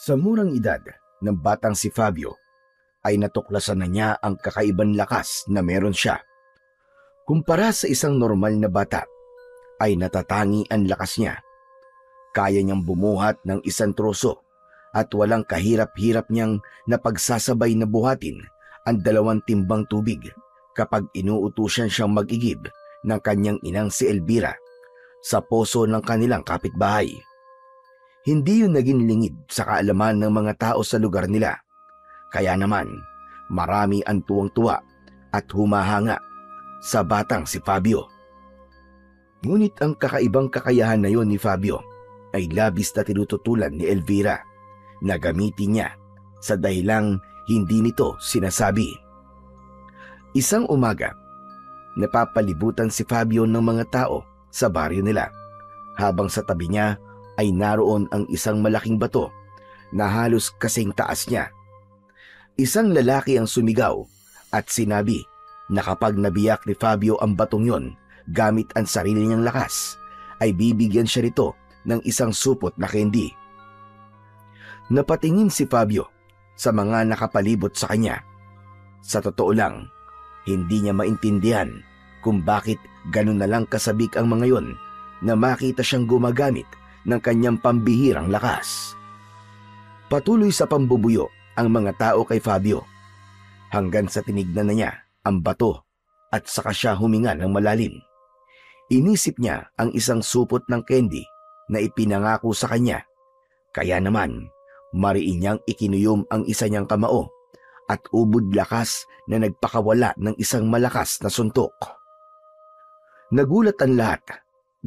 Sa murang edad ng batang si Fabio ay natuklasan na niya ang kakaibang lakas na meron siya. Kumpara sa isang normal na bata, ay natatangi ang lakas niya. Kaya niyang bumuhat ng isang troso at walang kahirap-hirap niyang napagsasabay na buhatin ang 2 timbang tubig kapag inuutusan siyang mag-igib ng kanyang inang si Elvira sa poso ng kanilang kapitbahay. Hindi yun naging lingid sa kaalaman ng mga tao sa lugar nila. Kaya naman, marami ang tuwang-tuwa at humahanga sa batang si Fabio. Ngunit ang kakaibang kakayahan na yon ni Fabio ay labis na tinututulan ni Elvira na gamitin niya sa dahilang hindi nito sinasabi. Isang umaga, napapalibutan si Fabio ng mga tao sa baryo nila habang sa tabi niya ay naroon ang isang malaking bato na halos kasing taas niya. Isang lalaki ang sumigaw at sinabi na kapag nabiyak ni Fabio ang batong yon gamit ang sarili niyang lakas, ay bibigyan siya nito ng isang supot na candy. Napatingin si Fabio sa mga nakapalibot sa kanya. Sa totoo lang, hindi niya maintindihan kung bakit ganun na lang kasabik ang mga yon na makita siyang gumagamit ng kanyang pambihirang lakas. Patuloy sa pambubuyo ang mga tao kay Fabio hanggang sa tinignan na niya ang bato at saka siya huminga ng malalim. Inisip niya ang isang supot ng candy na ipinangako sa kanya. Kaya naman, mariin niyang ikinuyom ang isa niyang kamao at ubod lakas na nagpakawala ng isang malakas na suntok. Nagulat ang lahat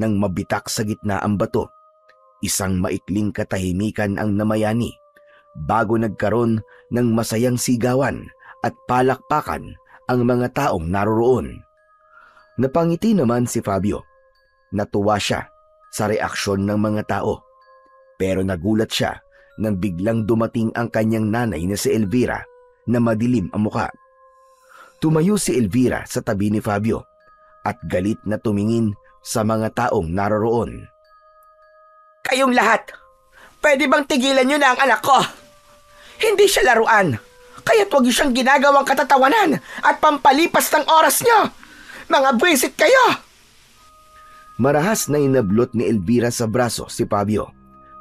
nang mabitak sa gitna ang bato. Isang maikling katahimikan ang namayani bago nagkaroon ng masayang sigawan at palakpakan ang mga taong naroroon. Napangiti naman si Fabio. Natuwa siya sa reaksyon ng mga tao. Pero nagulat siya nang biglang dumating ang kanyang nanay na si Elvira na madilim ang muka. Tumayo si Elvira sa tabi ni Fabio at galit na tumingin sa mga taong naroroon. Kayong lahat, pwede bang tigilan niyo na ang anak ko? Hindi siya laruan, kaya't huwag niyo siyang ginagawang katatawanan at pampalipas ng oras niyo. Mga bwisit kayo! Marahas na inablot ni Elvira sa braso si Fabio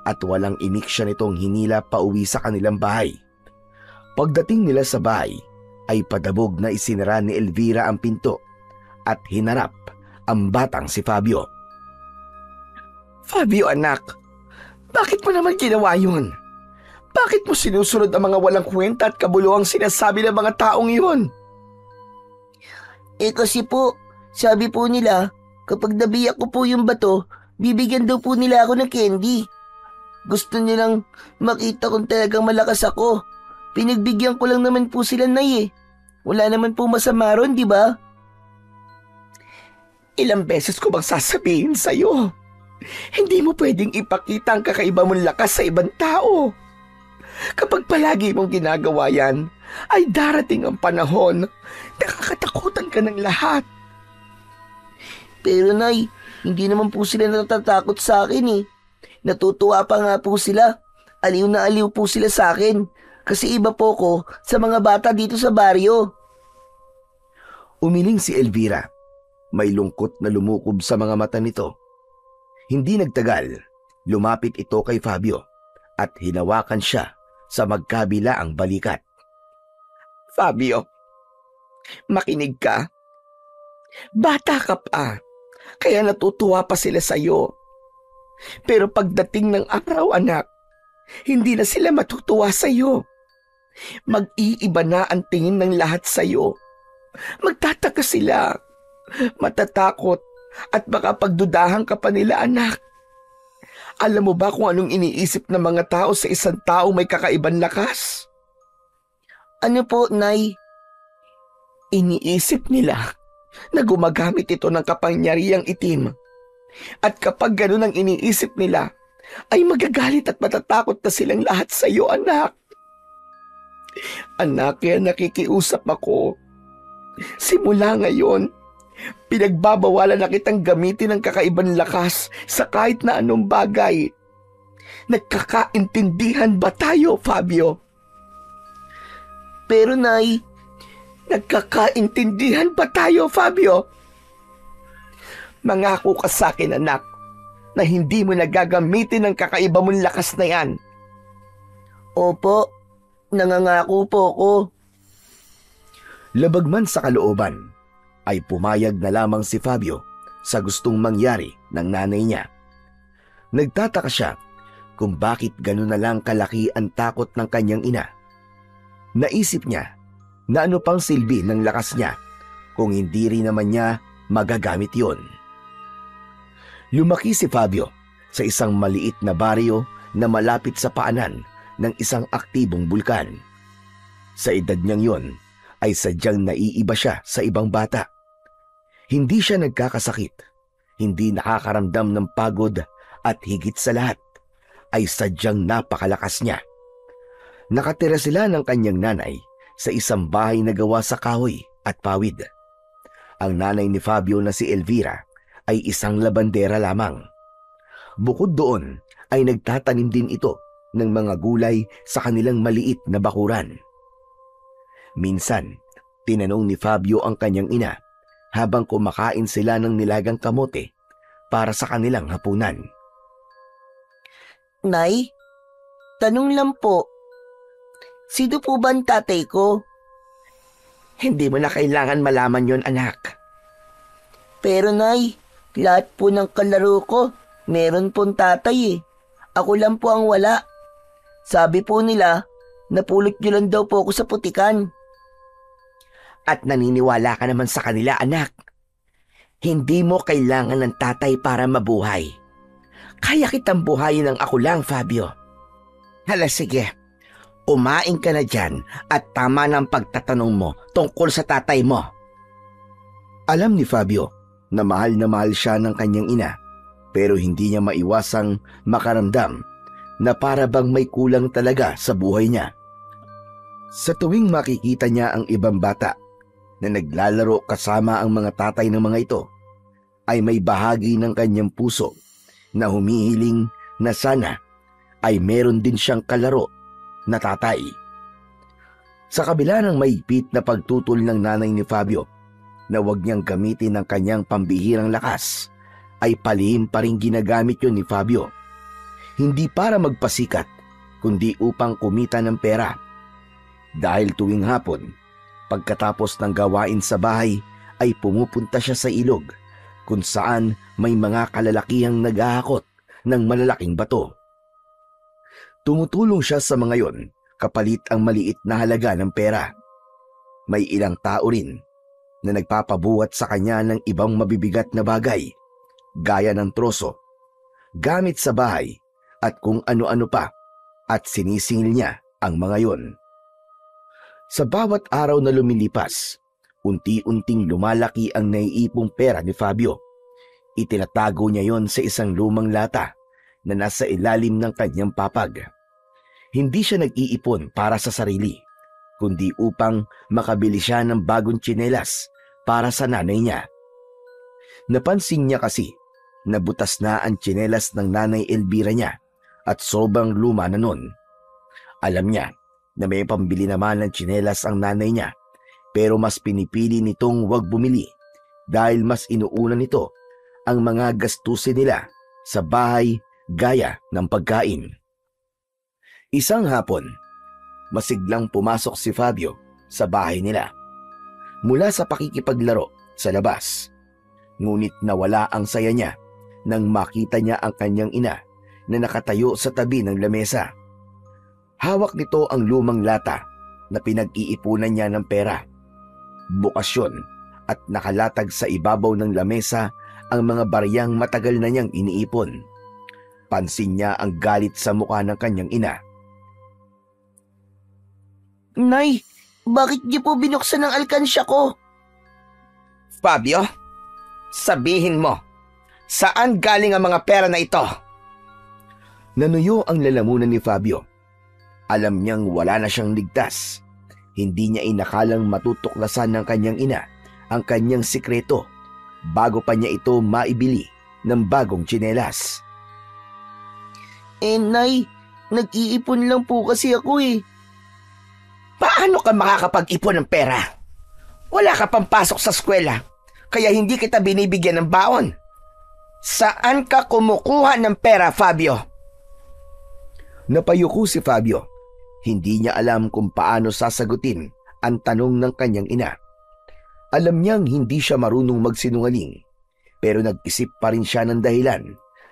at walang imik siya nitong hinila pauwi sa kanilang bahay. Pagdating nila sa bahay ay padabog na isinara ni Elvira ang pinto at hinarap ang batang si Fabio. Fabio anak, bakit mo naman ginawa yun? Bakit mo sinusunod ang mga walang kwenta at kabuluhang sinasabi ng mga taong yun? Kasi po, sabi po nila, kapag nabiyak ko po yung bato, bibigyan daw po nila ako ng candy. Gusto nilang makita kung talagang malakas ako. Pinagbigyan ko lang naman po sila, Nay. Wala naman po masama ron, di ba? Ilang beses ko bang sasabihin sa'yo? Hindi mo pwedeng ipakita ang kakaiba mong lakas sa ibang tao. Kapag palagi mong ginagawa yan, ay darating ang panahon na kakatakutan ka ng lahat. Pero Nay, hindi naman po sila natatakot sa akin eh. Natutuwa pa nga po sila. Aliw na aliw po sila sa akin. Kasi iba po ko sa mga bata dito sa baryo. Umiling si Elvira. May lungkot na lumukob sa mga mata nito. Hindi nagtagal, lumapit ito kay Fabio at hinawakan siya sa magkabilaang balikat. Fabio, makinig ka. Bata ka pa, kaya natutuwa pa sila sa'yo. Pero pagdating ng araw, anak, hindi na sila matutuwa sa'yo. Mag-iiba na ang tingin ng lahat sa'yo. Magtataka sila, matatakot, at baka pagdudahan ka pa nila, anak. Alam mo ba kung anong iniisip ng mga tao sa isang tao may kakaibang lakas? Ano po, Nay? Iniisip nila na gumagamit ito ng kapangyarihang itim. At kapag ganun ang iniisip nila, ay magagalit at matatakot na silang lahat sa iyo, anak. Anak, kaya nakikiusap ako. Simula ngayon, pinagbabawalan na kitang gamitin ang kakaibang lakas sa kahit na anong bagay. Nagkakaintindihan ba tayo, Fabio? Pero Nay, Nagkakaintindihan ba tayo, Fabio? Mangako ka sa akin, anak, na hindi mo nagagamitin ang kakaiba mong lakas na yan. opo, nangangako po ako. Labag man sa kalooban, ay pumayag na lamang si Fabio sa gustong mangyari ng nanay niya. Nagtataka siya kung bakit gano'n na lang kalaki ang takot ng kanyang ina. Naisip niya na ano pang silbi ng lakas niya kung hindi rin naman niya magagamit yon. Lumaki si Fabio sa isang maliit na baryo na malapit sa paanan ng isang aktibong bulkan. Sa edad niyang yon ay sadyang naiiba siya sa ibang bata. Hindi siya nagkakasakit, hindi nakakaramdam ng pagod at higit sa lahat ay sadyang napakalakas niya. Nakatira sila ng kanyang nanay sa isang bahay na gawa sa kahoy at pawid. Ang nanay ni Fabio na si Elvira ay isang labandera lamang. Bukod doon ay nagtatanim din ito ng mga gulay sa kanilang maliit na bakuran. Minsan, tinanong ni Fabio ang kanyang ina habang kumakain sila ng nilagang kamote para sa kanilang hapunan. Nay, tanong lang po, sino po ba ang tatay ko? Hindi mo na kailangan malaman yon, anak. Pero Nay, lahat po ng kalaro ko, meron pong tatay eh. Ako lang po ang wala. Sabi po nila, napulot nyo lang daw po ako sa putikan. At naniniwala ka naman sa kanila, anak. Hindi mo kailangan ng tatay para mabuhay. Kaya kitang buhayin ng ako lang, Fabio. Hala, sige. Umain ka na dyan at tama ng pagtatanong mo tungkol sa tatay mo. Alam ni Fabio na mahal siya ng kanyang ina, pero hindi niya maiwasang makaramdam na para bang may kulang talaga sa buhay niya. Sa tuwing makikita niya ang ibang bata na naglalaro kasama ang mga tatay ng mga ito, ay may bahagi ng kanyang puso na humihiling na sana ay meron din siyang kalaro na tatay. Sa kabila ng mahigpit na pagtutol ng nanay ni Fabio na huwag niyang gamitin ang kanyang pambihirang lakas, ay palihim pa rin ginagamit yun ni Fabio. Hindi para magpasikat, kundi upang kumita ng pera. Dahil tuwing hapon, pagkatapos ng gawain sa bahay, ay pumupunta siya sa ilog kung saan may mga kalalakihang naghahakot ng malalaking bato. Tumutulong siya sa mga yon kapalit ang maliit na halaga ng pera. May ilang tao rin na nagpapabuhat sa kanya ng ibang mabibigat na bagay, gaya ng troso, gamit sa bahay at kung ano-ano pa, at sinisingil niya ang mga yon. Sa bawat araw na lumilipas, unti-unting lumalaki ang naiipong pera ni Fabio. Itinatago niya yon sa isang lumang lata na nasa ilalim ng kanyang papag. Hindi siya nag-iipon para sa sarili, kundi upang makabili siya ng bagong tsinelas para sa nanay niya. Napansin niya kasi na butas na ang tsinelas ng nanay Elvira niya at sobrang luma na nun. Alam niya na may pambili naman ng tsinelas ang nanay niya, pero mas pinipili nitong huwag bumili dahil mas inuuna nito ang mga gastusin nila sa bahay gaya ng pagkain. Isang hapon, masiglang pumasok si Fabio sa bahay nila mula sa pakikipaglaro sa labas. Ngunit nawala ang saya niya nang makita niya ang kanyang ina na nakatayo sa tabi ng lamesa. Hawak nito ang lumang lata na pinag-iipunan niya ng pera. Bukas yun at nakalatag sa ibabaw ng lamesa ang mga baryang matagal na niyang iniipon. Pansin niya ang galit sa mukha ng kanyang ina. Nay, bakit niyo po binuksan ang alkansya ko? Fabio, sabihin mo, saan galing ang mga pera na ito? Nanuyo ang lalamunan ni Fabio. Alam niyang wala na siyang ligtas. Hindi niya inakalang matutuklasan ng kanyang ina ang kanyang sikreto bago pa niya ito maibili ng bagong tsinelas. Nay, nag-iipon lang po kasi ako eh. Paano ka makakapag-ipon ng pera? Wala ka pang pasok sa eskwela, kaya hindi kita binibigyan ng baon. Saan ka kumukuha ng pera, Fabio? Napayuko si Fabio. Hindi niya alam kung paano sasagutin ang tanong ng kanyang ina. Alam niyang hindi siya marunong magsinungaling, pero nag-isip pa rin siya ng dahilan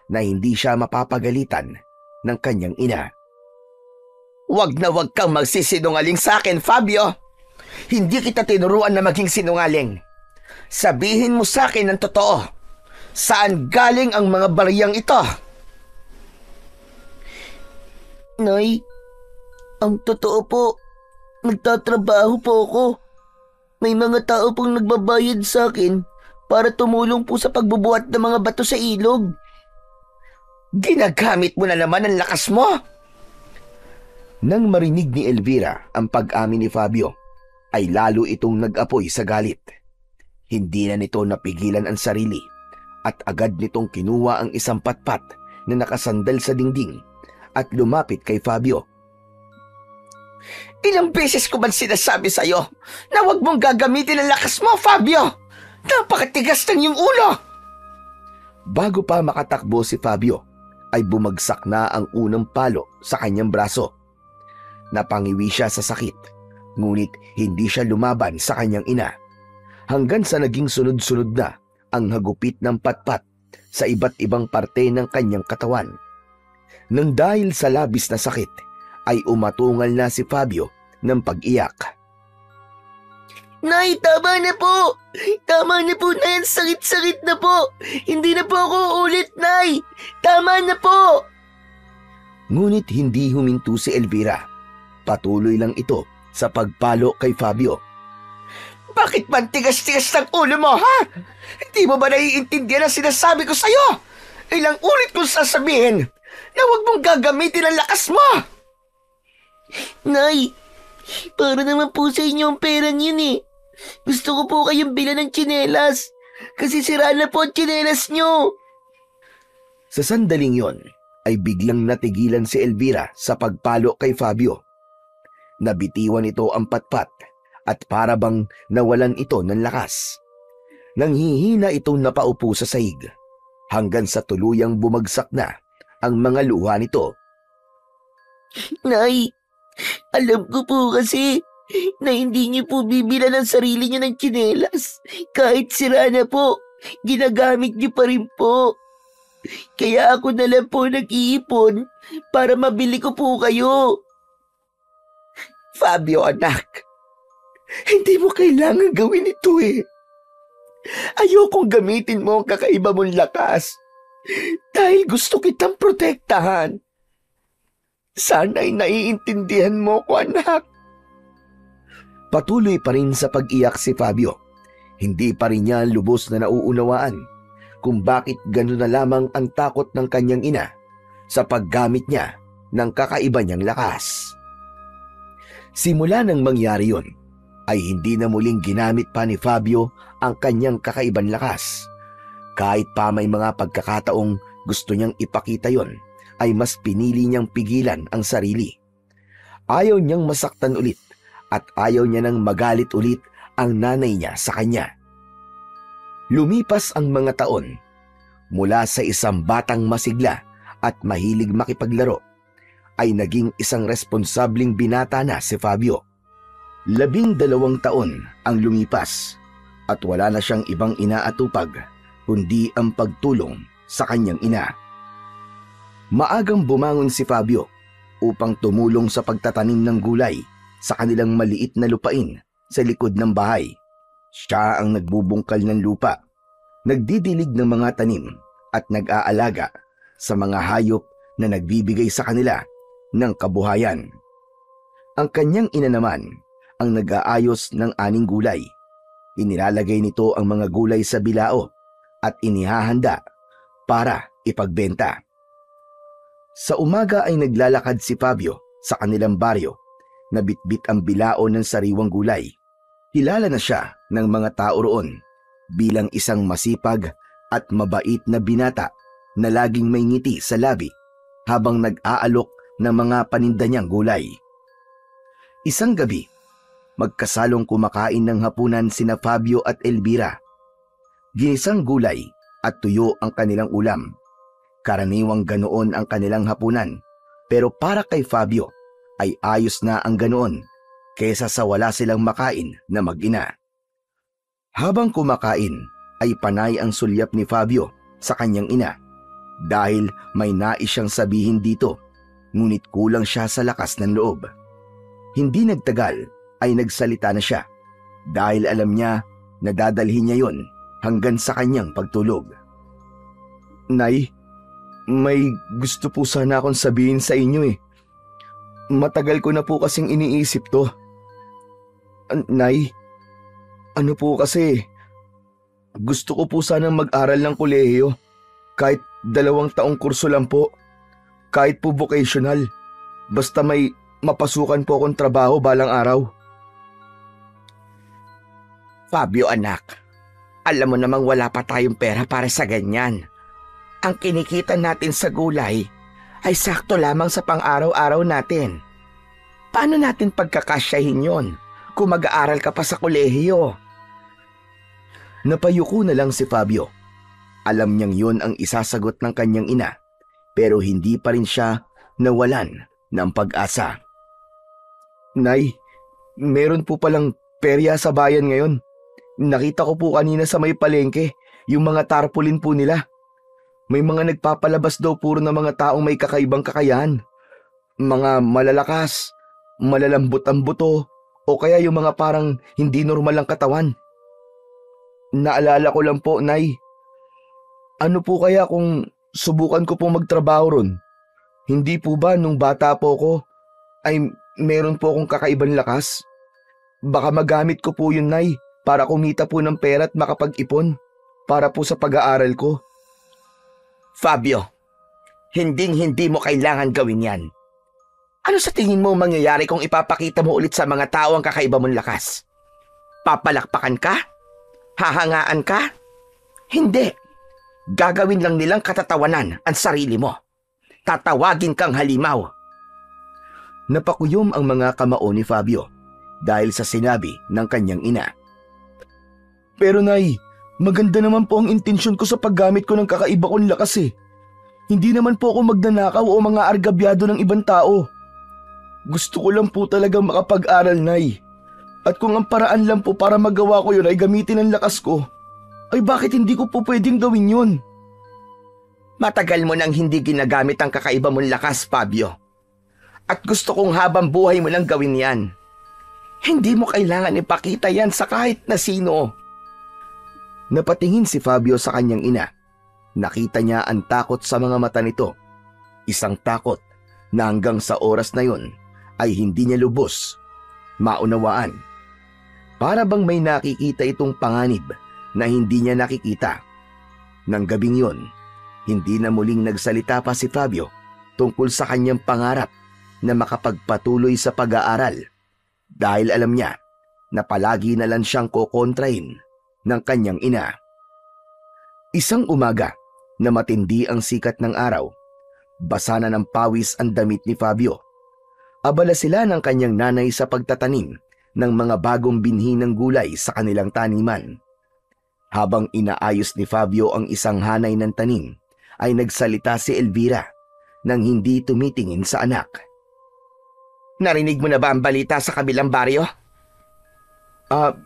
na hindi siya mapapagalitan ng kanyang ina. Wag na wag kang magsisinungaling sa akin, Fabio. Hindi kita tinuruan na maging sinungaling. Sabihin mo sa akin ang totoo. Saan galing ang mga bariyang ito? Nay, ang totoo po, nagtatrabaho po ako. May mga tao pong nagbabayad sa akin para tumulong po sa pagbubuhat ng mga bato sa ilog. Ginagamit mo na naman ang lakas mo. Nang marinig ni Elvira ang pag-amin ni Fabio, ay lalo itong nag-apoy sa galit. Hindi na nito napigilan ang sarili at agad nitong kinuha ang isang patpat na nakasandal sa dingding at lumapit kay Fabio. Ilang beses ko man sinasabi sa'yo na huwag mong gagamitin ang lakas mo, Fabio! Napakatigas ng iyong ulo! Bago pa makatakbo si Fabio, ay bumagsak na ang unang palo sa kanyang braso. Napangiwi siya sa sakit, ngunit hindi siya lumaban sa kanyang ina, hanggang sa naging sunod-sunod na ang hagupit ng patpat sa iba't ibang parte ng kanyang katawan. Nang dahil sa labis na sakit, ay umatungal na si Fabio ng pag-iyak. Nay, tama na po! Tama na po, Nay! Sakit-sakit na po! Hindi na po ako ulit, Nay! Tama na po! Ngunit hindi huminto si Elvira. Patuloy lang ito sa pagpalo kay Fabio. Bakit man tigas-tigas ng ulo mo, ha? Hindi mo ba naiintindihan ang sinasabi ko sa'yo? Ilang ulit kong sasabihin na huwag mong gagamitin ang lakas mo! Nay, para naman po sa inyo ang perang yun eh. Gusto ko po kayong bilan ng tsinelas kasi sira na po ang tsinelas nyo. Sa sandaling yon, ay biglang natigilan si Elvira sa pagpalo kay Fabio. Nabitiwan ito ang patpat at para bang nawalan ito ng lakas. Nanghihina itong napaupo sa sahig hanggang sa tuluyang bumagsak na ang mga luha nito. Nay, alam ko po kasi na hindi niyo po bibilan ang sarili niyo ng tsinelas. Kahit sira na po, ginagamit niyo pa rin po. Kaya ako na lang po nag-iipon para mabili ko po kayo. Fabio, anak, hindi mo kailangan gawin ito eh. Ayokong gamitin mo ang kakaiba mong lakas dahil gusto kitang protektahan. Sana'y naiintindihan mo ko, anak. Patuloy pa rin sa pag-iyak si Fabio. Hindi pa rin niya lubos na nauunawaan kung bakit gano'n na lamang ang takot ng kanyang ina sa paggamit niya ng kakaiba niyang lakas. Simula nang mangyari yon, ay hindi na muling ginamit pa ni Fabio ang kanyang kakaibang lakas. Kahit pa may mga pagkakataong gusto niyang ipakita yon, ay mas pinili niyang pigilan ang sarili. Ayaw niyang masaktan ulit at ayaw niya nang magalit ulit ang nanay niya sa kanya. Lumipas ang mga taon. Mula sa isang batang masigla at mahilig makipaglaro, ay naging isang responsableng binata na si Fabio. 12 taon ang lumipas at wala na siyang ibang inaatupag kundi ang pagtulong sa kanyang ina. Maagang bumangon si Fabio upang tumulong sa pagtatanim ng gulay sa kanilang maliit na lupain sa likod ng bahay. Siya ang nagbubungkal ng lupa, nagdidilig ng mga tanim at nag-aalaga sa mga hayop na nagbibigay sa kanila ng kabuhayan. Ang kanyang ina naman ang nag-aayos ng aning gulay. Inilalagay nito ang mga gulay sa bilao at inihahanda para ipagbenta. Sa umaga ay naglalakad si Fabio sa kanilang baryo na bitbit ang bilao ng sariwang gulay. Kilala na siya ng mga tao roon bilang isang masipag at mabait na binata na laging may ngiti sa labi habang nag-aalok ng mga paninda niyang gulay. Isang gabi, magkasalong kumakain ng hapunan sina Fabio at Elvira. Ginisang gulay at tuyo ang kanilang ulam. Karaniwang ganoon ang kanilang hapunan, pero para kay Fabio ay ayos na ang ganoon kaysa sa wala silang makain na mag-ina. Habang kumakain ay panay ang sulyap ni Fabio sa kanyang ina dahil may nais siyang sabihin dito, ngunit kulang siya sa lakas ng loob. Hindi nagtagal ay nagsalita na siya dahil alam niya na dadalhin niya yon hanggang sa kanyang pagtulog. Nay, may gusto po sana akong sabihin sa inyo eh. Matagal ko na po kasing iniisip to. Nay, ano po kasi, gusto ko po sanang mag-aral ng kolehiyo. Kahit 2 taong kurso lang po. Kahit po vocational. Basta may mapasukan po akong trabaho balang araw. Fabio anak, alam mo namang wala pa tayong pera para sa ganyan. Ang kinikita natin sa gulay ay sakto lamang sa pang-araw-araw natin. Paano natin pagkakasyahin yon kung mag-aaral ka pa sa kolehiyo? Napayuko na lang si Fabio. Alam niyang yon ang isasagot ng kanyang ina, pero hindi pa rin siya nawalan ng pag-asa. Nay, meron po palang perya sa bayan ngayon. Nakita ko po kanina sa may palengke, yung mga tarpaulin po nila. May mga nagpapalabas daw puro na mga taong may kakaibang kakayahan. Mga malalakas, malalambot ang buto, o kaya yung mga parang hindi normal ang katawan. Naalala ko lang po, Nay. Ano po kaya kung subukan ko pong magtrabaho ron? Hindi po ba nung bata po ko ay meron po akong kakaibang lakas? Baka magamit ko po yun, Nay, para kumita po ng pera at makapag-ipon para po sa pag-aaral ko. Fabio, hinding-hindi mo kailangan gawin yan. Ano sa tingin mo mangyayari kung ipapakita mo ulit sa mga tao ang kakaiba mong lakas? Papalakpakan ka? Hahangaan ka? Hindi. Gagawin lang nilang katatawanan ang sarili mo. Tatawagin kang halimaw. Napakuyom ang mga kamao ni Fabio dahil sa sinabi ng kanyang ina. Pero Nay, maganda naman po ang intensyon ko sa paggamit ko ng kakaiba kong lakas eh. Hindi naman po ako magnanakaw o mga argabyado ng ibang tao. Gusto ko lang po talagang makapag-aral, Nay. At kung ang paraan lang po para magawa ko yun ay gamitin ang lakas ko, ay bakit hindi ko po pwedeng gawin yun? Matagal mo nang hindi ginagamit ang kakaiba mong lakas, Fabio. At gusto kong habang buhay mo lang gawin yan. Hindi mo kailangan ipakita yan sa kahit na sino. Napatingin si Fabio sa kanyang ina. Nakita niya ang takot sa mga mata nito. Isang takot na hanggang sa oras na yon ay hindi niya lubos maunawaan. Para bang may nakikita itong panganib na hindi niya nakikita. Nang gabing yon, hindi na muling nagsalita pa si Fabio tungkol sa kanyang pangarap na makapagpatuloy sa pag-aaral dahil alam niya na palagi na lang siyang kokontrahin ng kanyang ina. Isang umaga na matindi ang sikat ng araw, basa na ng pawis ang damit ni Fabio. Abala sila ng kanyang nanay sa pagtatanim ng mga bagong binhi ng gulay sa kanilang taniman. Habang inaayos ni Fabio ang isang hanay ng tanim, ay nagsalita si Elvira nang hindi tumitingin sa anak. Narinig mo na ba ang balita sa kabilang baryo?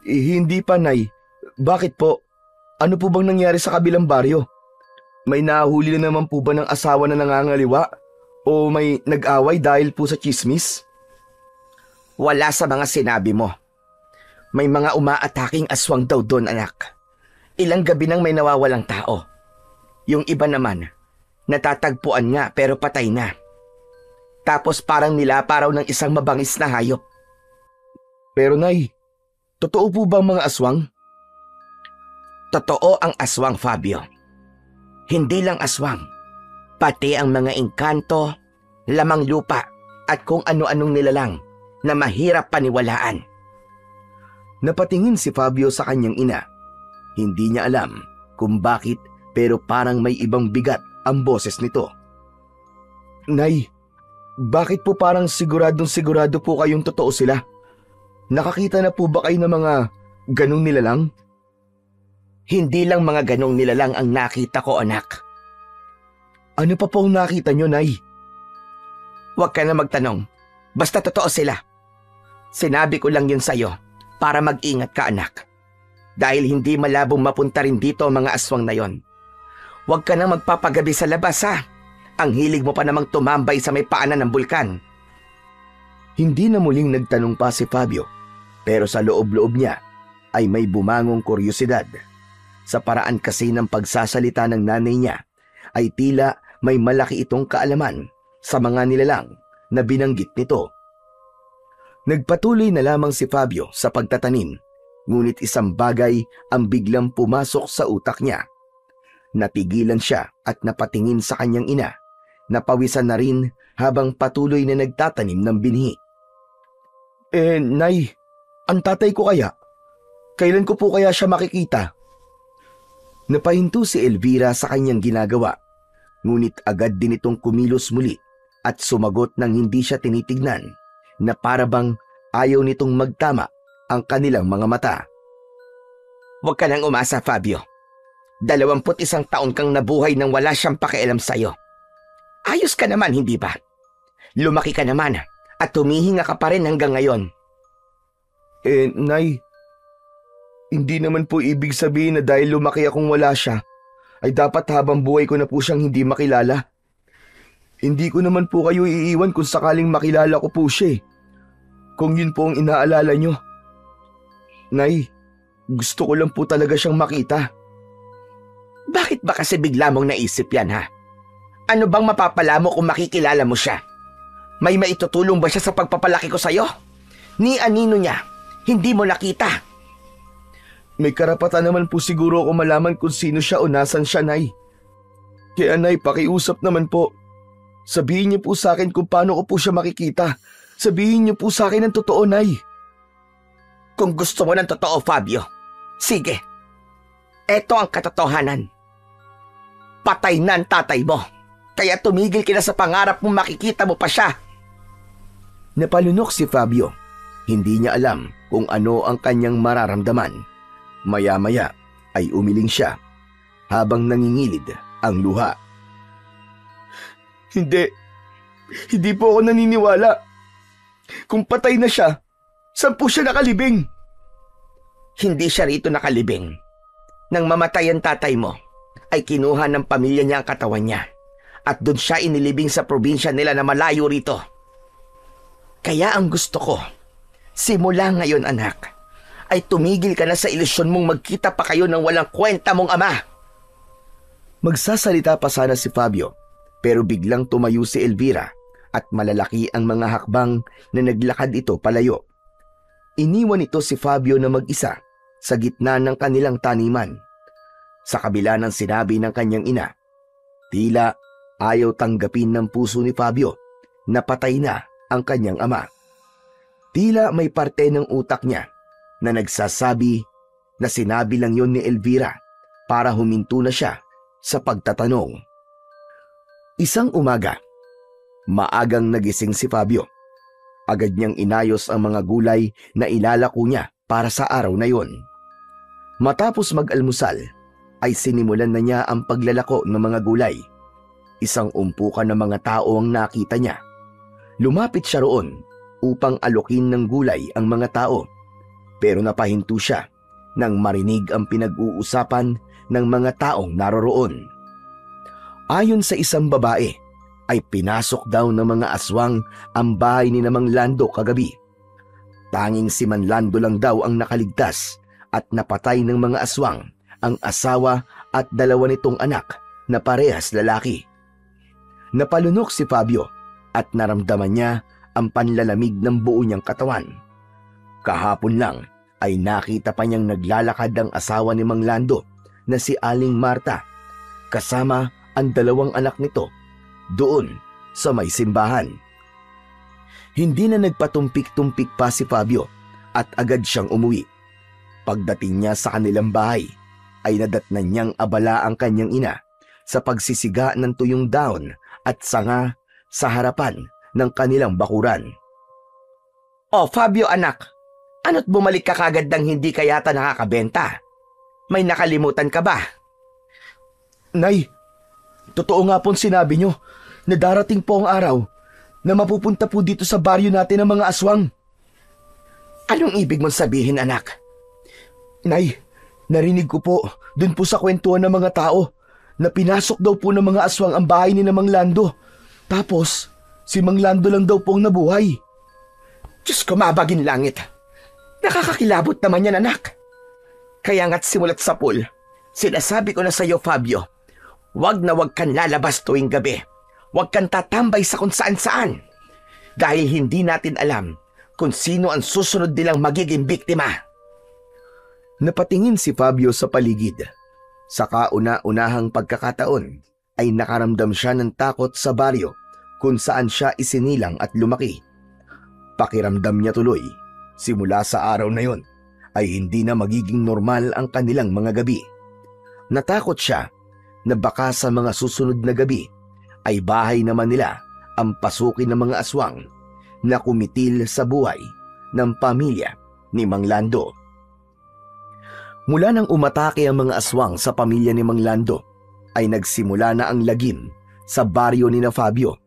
Hindi pa, Nay. Bakit po? Ano po bang nangyari sa kabilang baryo? May nahuli na naman po ba ng asawa na nangangaliwa? O may nag-away dahil po sa chismis? Wala sa mga sinabi mo. May mga umaataking aswang daw doon, anak. Ilang gabi nang may nawawalang tao. Yung iba naman, natatagpuan nga pero patay na. Tapos parang nilaparaw ng isang mabangis na hayop. Pero Nay, totoo po ba ang mga aswang? Totoo ang aswang, Fabio. Hindi lang aswang, pati ang mga engkanto, lamang lupa at kung ano-anong nilalang na mahirap paniwalaan. Napatingin si Fabio sa kanyang ina. Hindi niya alam kung bakit pero parang may ibang bigat ang boses nito. Nay, bakit po parang sigurado po kayong totoo sila? Nakakita na po ba kayo ng mga ganong nilalang? Hindi lang mga ganong nilalang ang nakita ko, anak. Ano pa po ang nakita nyo, Nay? Huwag ka na magtanong. Basta totoo sila. Sinabi ko lang yun sa'yo para mag-ingat ka, anak. Dahil hindi malabong mapunta rin dito ang mga aswang na yon. Huwag ka na magpapagabi sa labas, ha? Ang hilig mo pa namang tumambay sa may paanan ng bulkan. Hindi na muling nagtanong pa si Fabio, pero sa loob-loob niya ay may bumangong kuryosidad. Sa paraan kasi ng pagsasalita ng nanay niya, ay tila may malaki itong kaalaman sa mga nilalang na binanggit nito. Nagpatuloy na lamang si Fabio sa pagtatanim, ngunit isang bagay ang biglang pumasok sa utak niya. Napigilan siya at napatingin sa kanyang ina. Napawisan na rin habang patuloy na nagtatanim ng binhi. Nay, ang tatay ko kaya? Kailan ko po kaya siya makikita? Napahinto si Elvira sa kanyang ginagawa, ngunit agad din itong kumilos muli at sumagot ng hindi siya tinitignan, na parabang ayaw nitong magtama ang kanilang mga mata. Huwag ka nang umasa, Fabio. 21 taon kang nabuhay nang wala siyang pakialam sa'yo. Ayos ka naman, hindi ba? Lumaki ka naman at humihinga ka pa rin hanggang ngayon. Nay, hindi naman po ibig sabihin na dahil lumaki akong wala siya, ay dapat habang buhay ko na po siyang hindi makilala. Hindi ko naman po kayo iiwan kung sakaling makilala ko po siya. Kung yun po ang inaalala nyo. Nay, gusto ko lang po talaga siyang makita. Bakit ba kasi bigla mong naisip yan, ha? Ano bang mapapala mo kung makikilala mo siya? May maitutulong ba siya sa pagpapalaki ko sa'yo? Ni anino niya, hindi mo nakita. May karapatan naman po siguro ako malaman kung sino siya o nasan siya, Nay. Kaya Nay, pakiusap naman po. Sabihin niyo po sa akin kung paano ko po siya makikita. Sabihin niyo po sa akin ang totoo, Nay. Kung gusto mo ng totoo, Fabio, sige. Eto ang katotohanan. Patay na ang tatay mo. Kaya tumigil ka na sa pangarap mong makikita mo pa siya. Napalunok si Fabio. Hindi niya alam kung ano ang kanyang mararamdaman. Maya-maya ay umiling siya habang nangingilid ang luha. Hindi po ako naniniwala. Kung patay na siya, saan po siya nakalibing? Hindi siya rito nakalibing. Nang mamatay ang tatay mo, ay kinuha ng pamilya niya ang katawan niya. At doon siya inilibing sa probinsya nila na malayo rito. Kaya ang gusto ko, simula ngayon anak, ay tumigil ka na sa ilusyon mong magkita pa kayo ng walang kwenta mong ama. Magsasalita pa sana si Fabio, pero biglang tumayo si Elvira at malalaki ang mga hakbang na naglakad ito palayo. Iniwan ito si Fabio na mag-isa sa gitna ng kanilang taniman. Sa kabila ng sinabi ng kanyang ina, tila ayaw tanggapin ng puso ni Fabio na patay na ang kanyang ama. Tila may parte ng utak niya na nagsasabi na sinabi lang yon ni Elvira para huminto na siya sa pagtatanong. Isang umaga, maagang nagising si Fabio. Agad niyang inayos ang mga gulay na ilalako niya para sa araw na yon. Matapos mag-almusal, ay sinimulan na niya ang paglalako ng mga gulay. Isang umpukan ng mga tao ang nakita niya. Lumapit siya roon upang alokin ng gulay ang mga tao, pero napahinto siya nang marinig ang pinag-uusapan ng mga taong naroroon. Ayon sa isang babae, ay pinasok daw ng mga aswang ang bahay ni Mang Lando kagabi. Tanging si Manlando lang daw ang nakaligtas at napatay ng mga aswang ang asawa at 2 nitong anak na parehas lalaki. Napalunok si Fabio at naramdaman niya ang panlalamig ng buo niyang katawan. Kahapon lang ay nakita pa niyang naglalakad ang asawa ni Mang Lando na si Aling Marta kasama ang 2 anak nito doon sa may simbahan. Hindi na nagpatumpik-tumpik pa si Fabio at agad siyang umuwi. Pagdating niya sa kanilang bahay ay nadatnan niyang abala ang kanyang ina sa pagsisiga ng tuyong daon at sanga sa harapan ng kanilang bakuran. "Oh, Fabio anak, ano't bumalik ka kagad nang hindi ka yata nakakabenta? May nakalimutan ka ba?" Nay, totoo nga pong sinabi nyo na darating po ang araw na mapupunta po dito sa baryo natin ang mga aswang. "Anong ibig mong sabihin, anak?" Nay, narinig ko po dun po sa kwentuhan ng mga tao na pinasok daw po ng mga aswang ang bahay ni Mang Lando. Tapos, si Mang Lando lang daw po ang nabuhay. Diyos ko, mabagin langit. Nakakakilabot naman yan, anak. Kaya nga't simulat sa pool, sinasabi ko na sa iyo, Fabio, wag na wag kang lalabas tuwing gabi. Wag kang tatambay sa kung saan-saan. Dahil hindi natin alam kung sino ang susunod nilang magiging biktima. Napatingin si Fabio sa paligid. Sa kauna-unahang pagkakataon ay nakaramdam siya ng takot sa baryo kung saan siya isinilang at lumaki. Pakiramdam niya tuloy, simula sa araw na yon, ay hindi na magiging normal ang kanilang mga gabi. Natakot siya na baka sa mga susunod na gabi ay bahay naman nila ang pasukin ng mga aswang na kumitil sa buhay ng pamilya ni Mang Lando. Mula nang umatake ang mga aswang sa pamilya ni Mang Lando, ay nagsimula na ang lagim sa baryo ni na Fabio.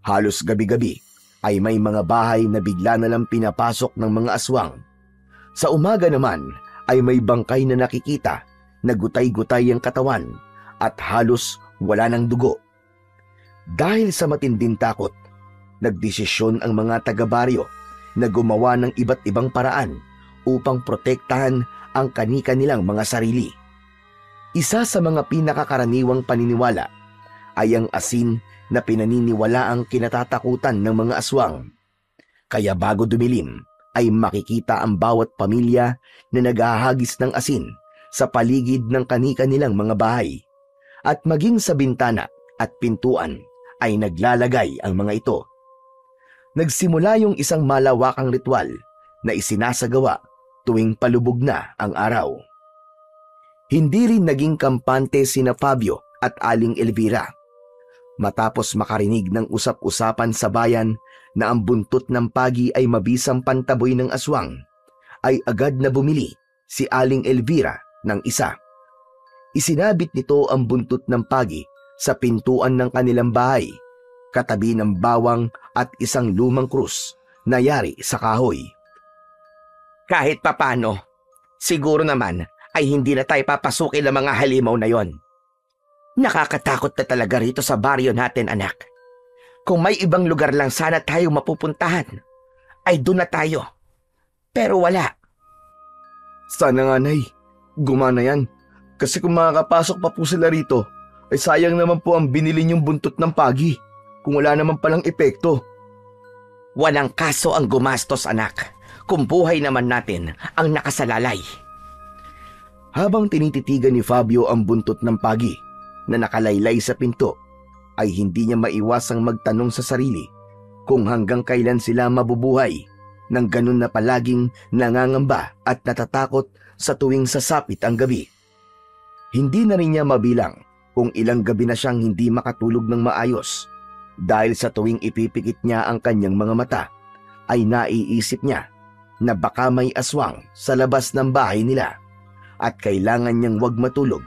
Halos gabi-gabi ay may mga bahay na bigla na lang pinapasok ng mga aswang. Sa umaga naman ay may bangkay na nakikita na gutay-gutay ang katawan at halos wala ng dugo. Dahil sa matinding takot, nagdesisyon ang mga taga-baryo na gumawa ng iba't ibang paraan upang protektahan ang kani-kanilang mga sarili. Isa sa mga pinakakaraniwang paniniwala ay ang asin na pinaniniwala ang kinatatakutan ng mga aswang. Kaya bago dumilim ay makikita ang bawat pamilya na naghahagis ng asin sa paligid ng kani-kanilang mga bahay. At maging sa bintana at pintuan ay naglalagay ang mga ito. Nagsimula yung isang malawakang ritual na isinasagawa tuwing palubog na ang araw. Hindi rin naging kampante sina Fabio at Aling Elvira. Matapos makarinig ng usap-usapan sa bayan na ang buntot ng pagi ay mabisang pantaboy ng aswang, ay agad na bumili si Aling Elvira ng isa. Isinabit nito ang buntot ng pagi sa pintuan ng kanilang bahay, katabi ng bawang at isang lumang krus na yari sa kahoy. Kahit papano, siguro naman ay hindi na tayo papasukin ng mga halimaw na yon. Nakakatakot na talaga rito sa baryo natin, anak. Kung may ibang lugar lang sana tayo mapupuntahan, ay doon na tayo. Pero wala. Sana nga, Nay. Gumana yan. Kasi kung makakapasok pa po sila rito, ay sayang naman po ang binili niyong buntot ng pagi kung wala naman palang epekto. Walang kaso ang gumastos, anak, kung buhay naman natin ang nakasalalay. Habang tinititigan ni Fabio ang buntot ng pagi na nakalaylay sa pinto, ay hindi niya maiwasang magtanong sa sarili kung hanggang kailan sila mabubuhay ng ganun na palaging nangangamba at natatakot sa tuwing sasapit ang gabi. Hindi na rin niya mabilang kung ilang gabi na siyang hindi makatulog ng maayos dahil sa tuwing ipipikit niya ang kanyang mga mata ay naiisip niya na baka may aswang sa labas ng bahay nila at kailangan niyang wag matulog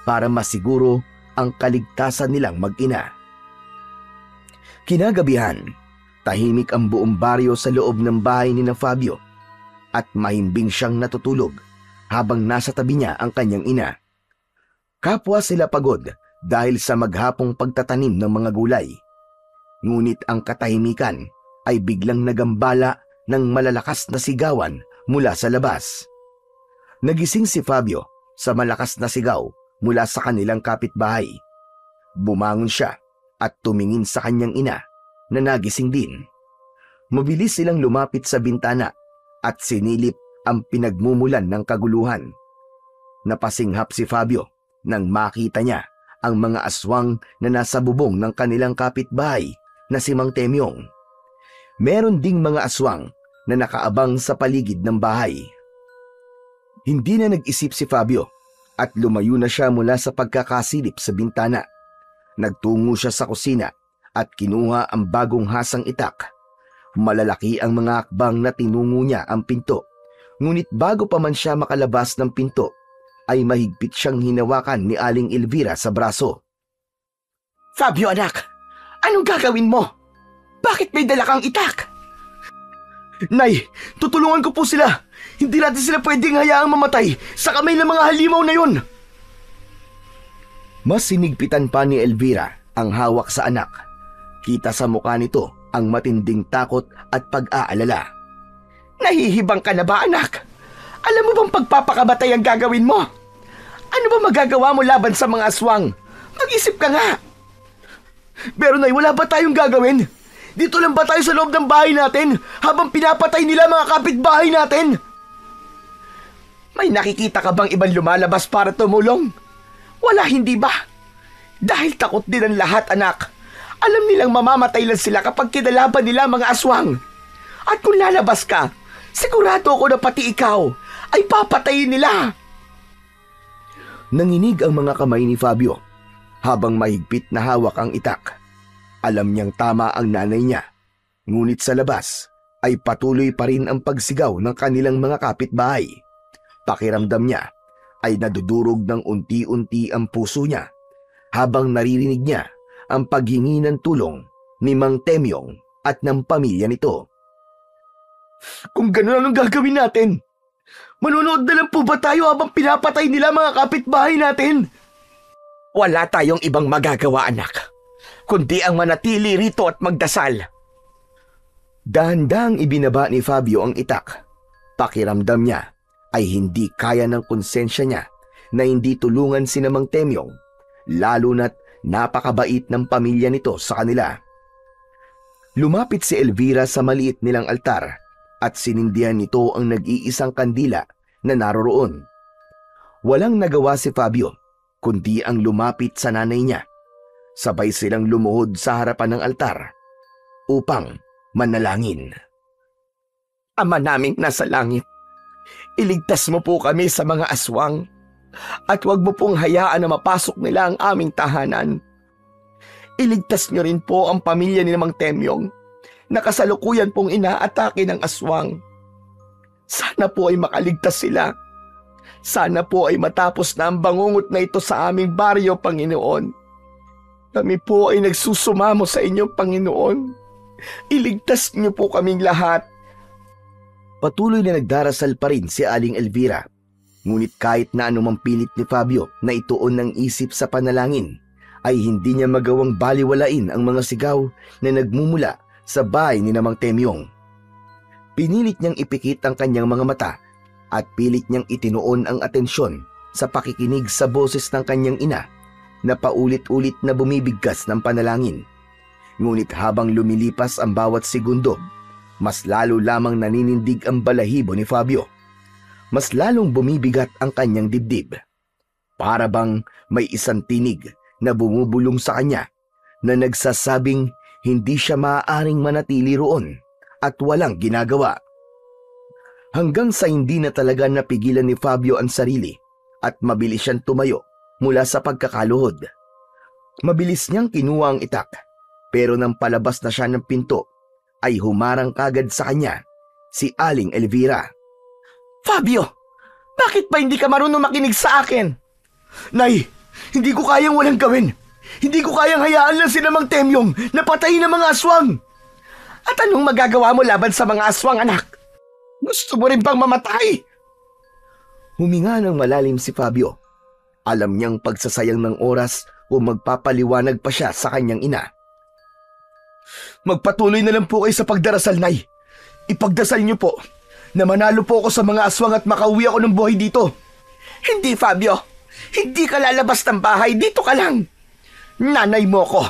para masiguro ang kaligtasan nilang mag-ina. Kinagabihan, tahimik ang buong baryo sa loob ng bahay ni na Fabio at mahimbing siyang natutulog habang nasa tabi niya ang kanyang ina. Kapwa sila pagod dahil sa maghapong pagtatanim ng mga gulay. Ngunit ang katahimikan ay biglang nagambala ng malalakas na sigawan mula sa labas. Nagising si Fabio sa malakas na sigaw mula sa kanilang kapitbahay. Bumangon siya at tumingin sa kanyang ina na nagising din. Mabilis silang lumapit sa bintana at sinilip ang pinagmumulan ng kaguluhan. Napasinghap si Fabio nang makita niya ang mga aswang na nasa bubong ng kanilang kapitbahay na si Mang Temyong. Meron ding mga aswang na nakaabang sa paligid ng bahay. Hindi na nag-isip si Fabio at lumayo na siya mula sa pagkakasilip sa bintana. Nagtungo siya sa kusina at kinuha ang bagong hasang itak. Malalaki ang mga hakbang na tinungo niya ang pinto. Ngunit bago pa man siya makalabas ng pinto, ay mahigpit siyang hinawakan ni Aling Elvira sa braso. Fabio anak, anong gagawin mo? Bakit may dala kang itak? Nay, tutulungan ko po sila. Hindi natin sila pwedeng hayaang mamatay sa kamay ng mga halimaw na yun. Mas sinigpitan pa ni Elvira ang hawak sa anak. Kita sa mukha nito ang matinding takot at pag-aalala. Nahihibang ka na ba anak? Alam mo bang pagpapakamatay ang gagawin mo? Ano ba magagawa mo laban sa mga aswang? Mag-isip ka nga. Pero Nay, wala ba tayong gagawin? Dito lang ba tayo sa loob ng bahay natin habang pinapatay nila mga kapitbahay natin? May nakikita ka bang ibang lumalabas para tumulong? Wala, hindi ba? Dahil takot din ang lahat anak. Alam nilang mamamatay lang sila kapag kinalaban nila mga aswang. At kung lalabas ka, sigurado ako na pati ikaw ay papatayin nila. Nanginig ang mga kamay ni Fabio habang mahigpit na hawak ang itak. Alam niyang tama ang nanay niya, ngunit sa labas ay patuloy pa rin ang pagsigaw ng kanilang mga kapitbahay. Pakiramdam niya ay nadudurog ng unti-unti ang puso niya habang naririnig niya ang paghingi ng tulong ni Mang Temyong at ng pamilya nito. Kung gano'n, anong gagawin natin? Manunood na lang po ba tayo habang pinapatay nila mga kapitbahay natin? Wala tayong ibang magagawa anak, kundi ang manatili rito at magdasal. Dahan-dahang ibinaba ni Fabio ang itak. Pakiramdam niya ay hindi kaya ng konsensya niya na hindi tulungan si Mang Temyong, lalo na't napakabait ng pamilya nito sa kanila. Lumapit si Elvira sa maliit nilang altar at sinindihan nito ang nag-iisang kandila na naroroon. Walang nagawa si Fabio kundi ang lumapit sa nanay niya. Sabay silang lumuhod sa harapan ng altar upang manalangin. Ama naming nasa langit, iligtas mo po kami sa mga aswang at huwag mo pong hayaan na mapasok nila ang aming tahanan. Iligtas niyo rin po ang pamilya ni Mang Temyong na kasalukuyan pong inaatake ng aswang. Sana po ay makaligtas sila. Sana po ay matapos na ang bangungot na ito sa aming baryo, Panginoon. Kami po ay nagsusumamo sa inyo, Panginoon. Iligtas niyo po kaming lahat. Patuloy na nagdarasal pa rin si Aling Elvira. Ngunit kahit na anumang pilit ni Fabio na ituon ng isip sa panalangin, ay hindi niya magawang baliwalain ang mga sigaw na nagmumula sa bahay ni Mang Temyong. Pinilit niyang ipikit ang kanyang mga mata at pilit niyang itinuon ang atensyon sa pakikinig sa boses ng kanyang ina na paulit-ulit na bumibigkas ng panalangin. Ngunit habang lumilipas ang bawat segundo, mas lalo lamang naninindig ang balahibo ni Fabio. Mas lalong bumibigat ang kanyang dibdib. Para bang may isang tinig na bumubulong sa kanya na nagsasabing hindi siya maaaring manatili roon at walang ginagawa. Hanggang sa hindi na talaga napigilan ni Fabio ang sarili at mabilis siyang tumayo mula sa pagkakaluhod. Mabilis niyang kinuha ang itak, pero nang palabas na siya ng pinto ay humarang kagad sa kanya si Aling Elvira. Fabio, bakit ba hindi ka marunong makinig sa akin? Nay, hindi ko kayang walang gawin. Hindi ko kayang hayaan lang si Mang Temyong na patayin ng mga aswang. At anong magagawa mo laban sa mga aswang, anak? Gusto mo rin bang mamatay? Huminga ng malalim si Fabio. Alam niyang pagsasayang ng oras kung magpapaliwanag pa siya sa kanyang ina. Magpatuloy na lang po kayo sa pagdarasal, Nay. Ipagdasal niyo po na manalo po ako sa mga aswang at makauwi ako ng buhay dito. Hindi, Fabio. Hindi ka lalabas ng bahay. Dito ka lang. Nanay mo ko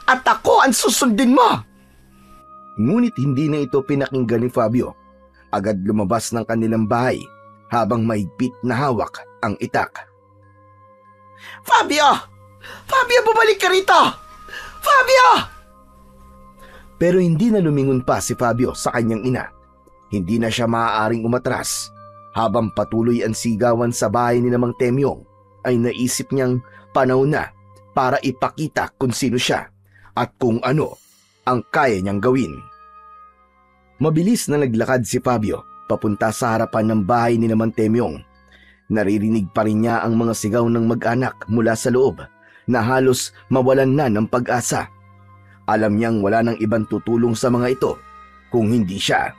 at ako ang susundin mo. Ngunit hindi na ito pinakinggan ni Fabio. Agad lumabas ng kanilang bahay habang mahigpit na hawak ang itak. Fabio! Fabio, bumalik ka rito! Fabio! Pero hindi na lumingon pa si Fabio sa kanyang ina. Hindi na siya maaaring umatras. Habang patuloy ang sigawan sa bahay ni Mang Temyong, ay naisip niyang panahon na para ipakita kung sino siya at kung ano ang kaya niyang gawin. Mabilis na naglakad si Fabio papunta sa harapan ng bahay ni Temyong. Naririnig pa rin niya ang mga sigaw ng mag-anak mula sa loob na halos mawalan na ng pag-asa. Alam niyang wala nang ibang tutulong sa mga ito kung hindi siya.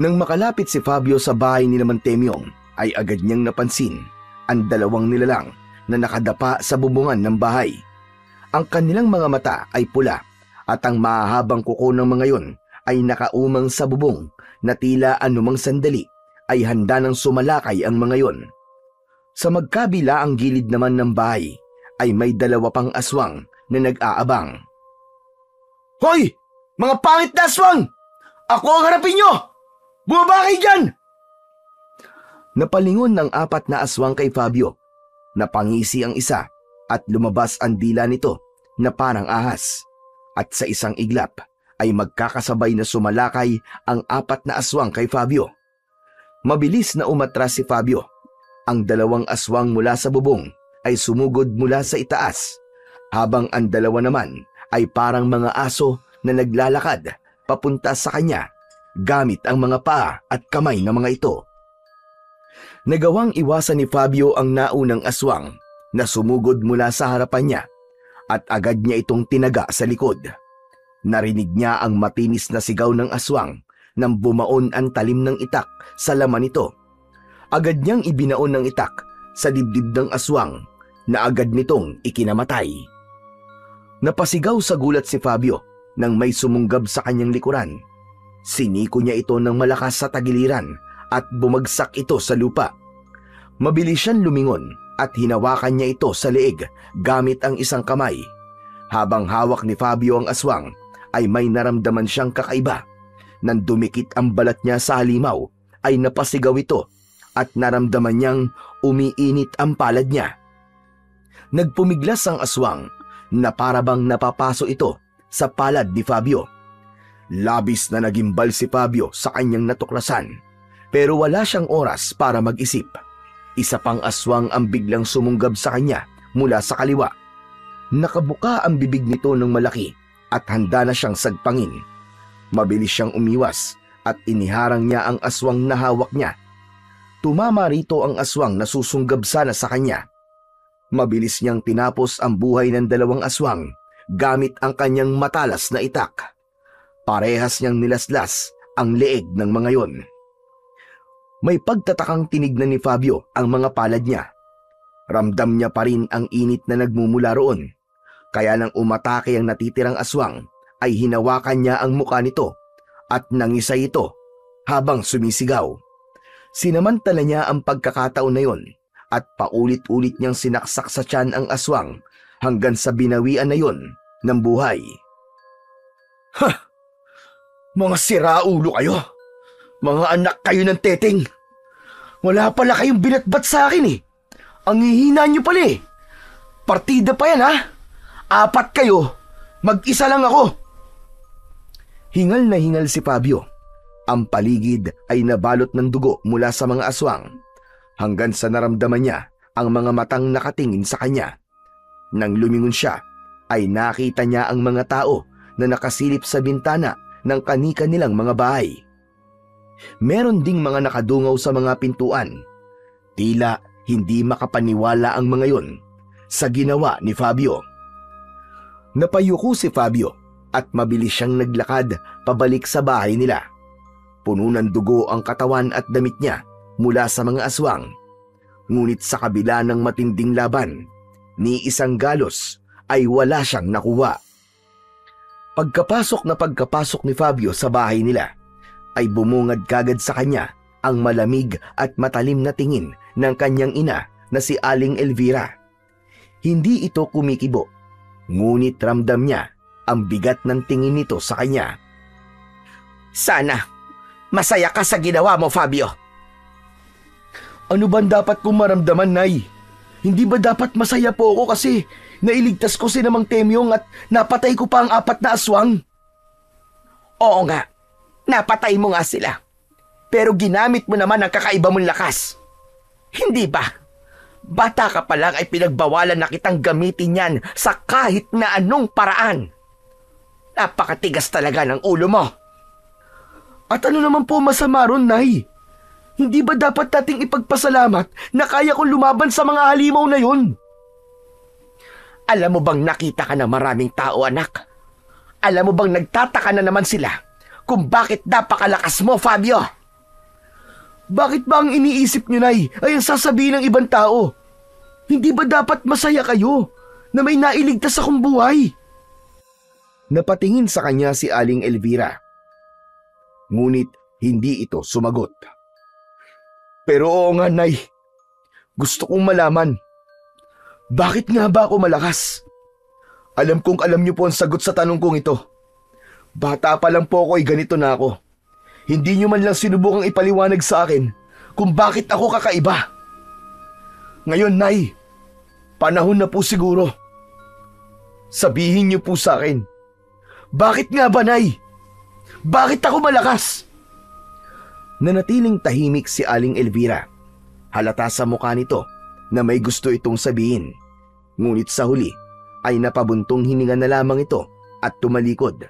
Nang makalapit si Fabio sa bahay ni Temyong ay agad niyang napansin ang dalawang nilalang na nakadapa sa bubungan ng bahay. Ang kanilang mga mata ay pula at ang mahahabang kuko ng mga yon ay nakaumang sa bubong na tila anumang sandali ay handa ng sumalakay ang mga yon. Sa magkabila ang gilid naman ng bahay ay may dalawa pang aswang na nag-aabang. "Hoy! Mga pangit na aswang! Ako ang harapin nyo! Bumaba kayo dyan!" Napalingon ng 4 na aswang kay Fabio. Napangisi ang isa at lumabas ang dila nito na parang ahas. At sa isang iglap ay magkakasabay na sumalakay ang 4 na aswang kay Fabio. Mabilis na umatras si Fabio. Ang dalawang aswang mula sa bubong ay sumugod mula sa itaas, habang ang dalawa naman ay parang mga aso na naglalakad papunta sa kanya gamit ang mga paa at kamay ng mga ito. Nagawang iwasan ni Fabio ang naunang aswang na sumugod mula sa harapan niya at agad niya itong tinaga sa likod. Narinig niya ang matinis na sigaw ng aswang nang bumaon ang talim ng itak sa laman nito. Agad niyang ibinaon ng itak sa dibdib ng aswang na agad nitong ikinamatay. Napasigaw sa gulat si Fabio nang may sumunggab sa kanyang likuran. Siniko niya ito ng malakas sa tagiliran at bumagsak ito sa lupa. Mabilis siyang lumingon at hinawakan niya ito sa leeg gamit ang isang kamay. Habang hawak ni Fabio ang aswang ay may naramdaman siyang kakaiba. Nang dumikit ang balat niya sa halimaw ay napasigaw ito at naramdaman niyang umiinit ang palad niya. Nagpumiglas ang aswang na parabang napapaso ito sa palad ni Fabio. Labis na nagimbal si Fabio sa kanyang natuklasan, pero wala siyang oras para mag-isip. Isa pang aswang ang biglang sumunggab sa kanya mula sa kaliwa. Nakabuka ang bibig nito ng malaki at handa na siyang sagpangin. Mabilis siyang umiwas at iniharang niya ang aswang na hawak niya. Tumama rito ang aswang na susunggab sana sa kanya. Mabilis niyang tinapos ang buhay ng dalawang aswang gamit ang kanyang matalas na itak. Parehas niyang nilaslas ang leeg ng mga yon. May pagtatakang tinignan ni Fabio ang mga palad niya. Ramdam niya pa rin ang init na nagmumula roon. Kaya nang umatake ang natitirang aswang, ay hinawakan niya ang muka nito at nangisay ito habang sumisigaw. Sinamantala niya ang pagkakataon na yon at paulit-ulit niyang sinaksak sa tiyan ang aswang hanggang sa binawian na yon ng buhay. "Ha! Mga siraulo kayo! Mga anak kayo ng teteng! Wala pala kayong binatbat sa akin eh! Ang hihina niyo pala eh! Partida pa yan ha! 4 kayo! Mag-isa lang ako!" Hingal na hingal si Fabio. Ang paligid ay nabalot ng dugo mula sa mga aswang hanggang sa naramdaman niya ang mga matang nakatingin sa kanya. Nang lumingon siya, ay nakita niya ang mga tao na nakasilip sa bintana ng kani-kanilang mga bahay. Meron ding mga nakadungaw sa mga pintuan. Tila hindi makapaniwala ang mga yon sa ginawa ni Fabio. Napayuko si Fabio at mabilis siyang naglakad pabalik sa bahay nila. Puno ng dugo ang katawan at damit niya mula sa mga aswang. Ngunit sa kabila ng matinding laban, ni isang galos ay wala siyang nakuha. Pagkapasok ni Fabio sa bahay nila, ay bumungad kagad sa kanya ang malamig at matalim na tingin ng kanyang ina na si Aling Elvira. Hindi ito kumikibo, ngunit ramdam niya ang bigat ng tingin nito sa kanya. Sana masaya ka sa ginawa mo, Fabio. "Ano ba dapat kong maramdaman, Nay? Hindi ba dapat masaya po ako kasi nailigtas ko si Temyong at napatay ko pa ang 4 na aswang?" Oo nga, napatay mo nga sila. Pero ginamit mo naman ang kakaiba mong lakas. Hindi ba? Bata ka pa lang ay pinagbawalan na kitang gamitin yan sa kahit na anong paraan. Napakatigas talaga ng ulo mo. At ano naman po masama ron, Nay? Hindi ba dapat nating ipagpasalamat na kaya kong lumaban sa mga halimaw na yun? Alam mo bang nakita ka ng maraming tao, anak? Alam mo bang nagtataka na naman sila kung bakit napakalakas mo, Fabio? Bakit ba ang iniisip niyo, Nay, ay ang sasabihin ng ibang tao? Hindi ba dapat masaya kayo na may nailigtas akong buhay? Napatingin sa kanya si Aling Elvira. Ngunit hindi ito sumagot. Pero oo nga, Nay. Gusto kong malaman. Bakit nga ba ako malakas? Alam kong alam niyo po ang sagot sa tanong kong ito. Bata pa lang po ako ay ganito na ako. Hindi niyo man lang sinubukang ipaliwanag sa akin kung bakit ako kakaiba. Ngayon, Nay, panahon na po siguro. Sabihin niyo po sa akin. Bakit nga ba, Nay? Bakit ako malakas? Nanatiling tahimik si Aling Elvira. Halata sa mukha nito na may gusto itong sabihin. Ngunit sa huli ay napabuntong hininga na lamang ito at tumalikod.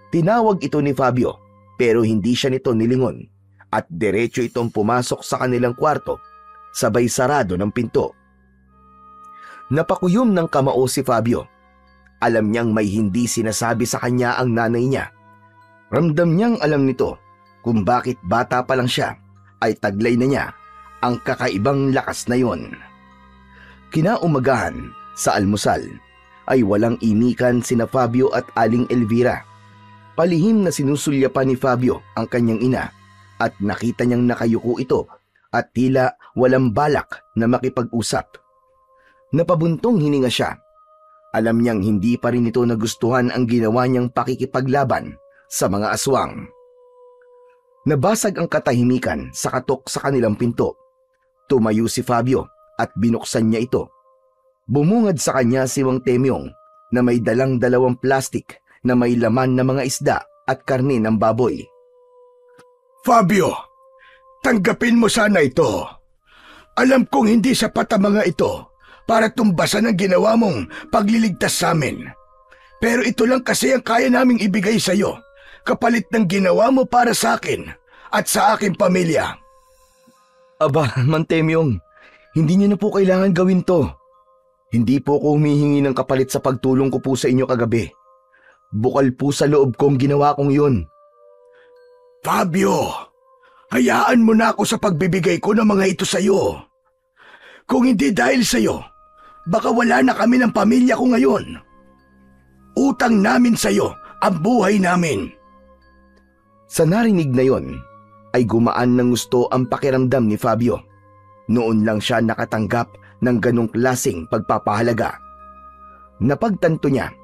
Tinawag ito ni Fabio pero hindi siya nito nilingon at diretso itong pumasok sa kanilang kwarto sabay sarado ng pinto. Napakuyom ng kamao si Fabio. Alam niyang may hindi sinasabi sa kanya ang nanay niya. Ramdam niyang alam nito kung bakit bata pa lang siya ay taglay na niya ang kakaibang lakas na yon. Kinaumagahan sa almusal ay walang imikan sina Fabio at Aling Elvira. Palihim na sinusulyapan ni Fabio ang kanyang ina at nakita niyang nakayuko ito at tila walang balak na makipag-usap. Napabuntong hininga siya. Alam niyang hindi pa rin ito nagustuhan ang ginawa niyang pakikipaglaban sa mga aswang. Nabasag ang katahimikan sa katok sa kanilang pinto. Tumayo si Fabio at binuksan niya ito. Bumungad sa kanya si Mang Temyong na may dalang 2 plastik na may laman na mga isda at karne ng baboy. Fabio, tanggapin mo sana ito. Alam kong hindi sapat ang mga ito para tumbasan ang ginawa mong pagliligtas sa amin. Pero ito lang kasi ang kaya naming ibigay sa iyo, kapalit ng ginawa mo para sa akin at sa aking pamilya. Aba, Mang Temyong, hindi niyo na po kailangan gawin to. Hindi po ako humihingi ng kapalit sa pagtulong ko po sa inyo kagabi. Bukal po sa loob kong ginawa kong yun. Fabio, hayaan mo na ako sa pagbibigay ko ng mga ito sa iyo. Kung hindi dahil sa iyo, baka wala na kami ng pamilya ko ngayon. Utang namin sa iyo ang buhay namin. Sa narinig na yon, ay gumaan ng gusto ang pakiramdam ni Fabio. Noon lang siya nakatanggap ng ganong klaseng pagpapahalaga. Napagtanto niya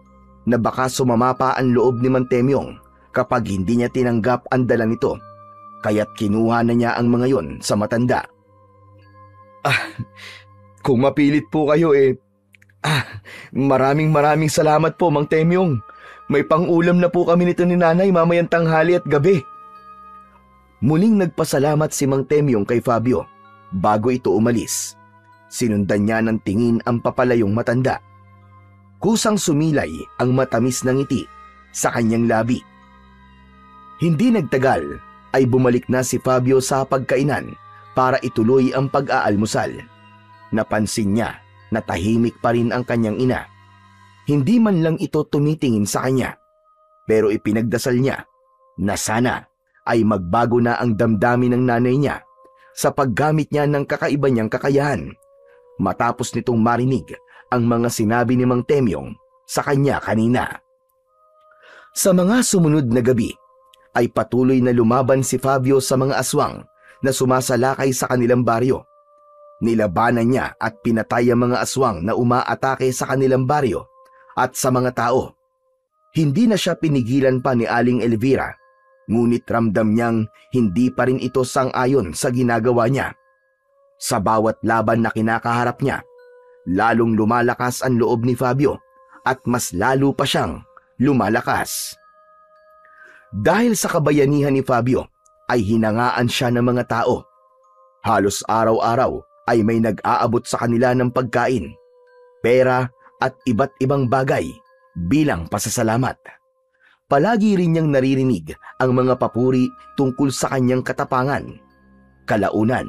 na baka sumama pa ang loob ni Mang Temyong kapag hindi niya tinanggap ang dala nito, kaya't kinuha na niya ang mga yon sa matanda. Kung mapilit po kayo maraming salamat po, Mang Temyong. May pang-ulam na po kami nito ni Nanay mamayang tanghali at gabi. Muling nagpasalamat si Mang Temyong kay Fabio bago ito umalis. Sinundan niya ng tingin ang papalayong matanda. Kusang sumilay ang matamis na ngiti sa kanyang labi. Hindi nagtagal ay bumalik na si Fabio sa pagkainan para ituloy ang pag-aalmusal. Napansin niya na tahimik pa rin ang kanyang ina. Hindi man lang ito tumitingin sa kanya, pero ipinagdasal niya na sana ay magbago na ang damdamin ng nanay niya sa paggamit niya ng kakaiba niyang kakayahan matapos nitong marinig ang mga sinabi ni Mang Temyong sa kanya kanina. Sa mga sumunod na gabi ay patuloy na lumaban si Fabio sa mga aswang na sumasalakay sa kanilang baryo. Nilabanan niya at pinatay ang mga aswang na umaatake sa kanilang baryo at sa mga tao. Hindi na siya pinigilan pa ni Aling Elvira, ngunit ramdam niyang hindi pa rin ito sang-ayon sa ginagawa niya. Sa bawat laban na kinakaharap niya, lalong lumalakas ang loob ni Fabio at mas lalo pa siyang lumalakas. Dahil sa kabayanihan ni Fabio ay hinangaan siya ng mga tao. Halos araw-araw ay may nag-aabot sa kanila ng pagkain, pera at iba't ibang bagay bilang pasasalamat. Palagi rin niyang naririnig ang mga papuri tungkol sa kanyang katapangan. Kalaunan,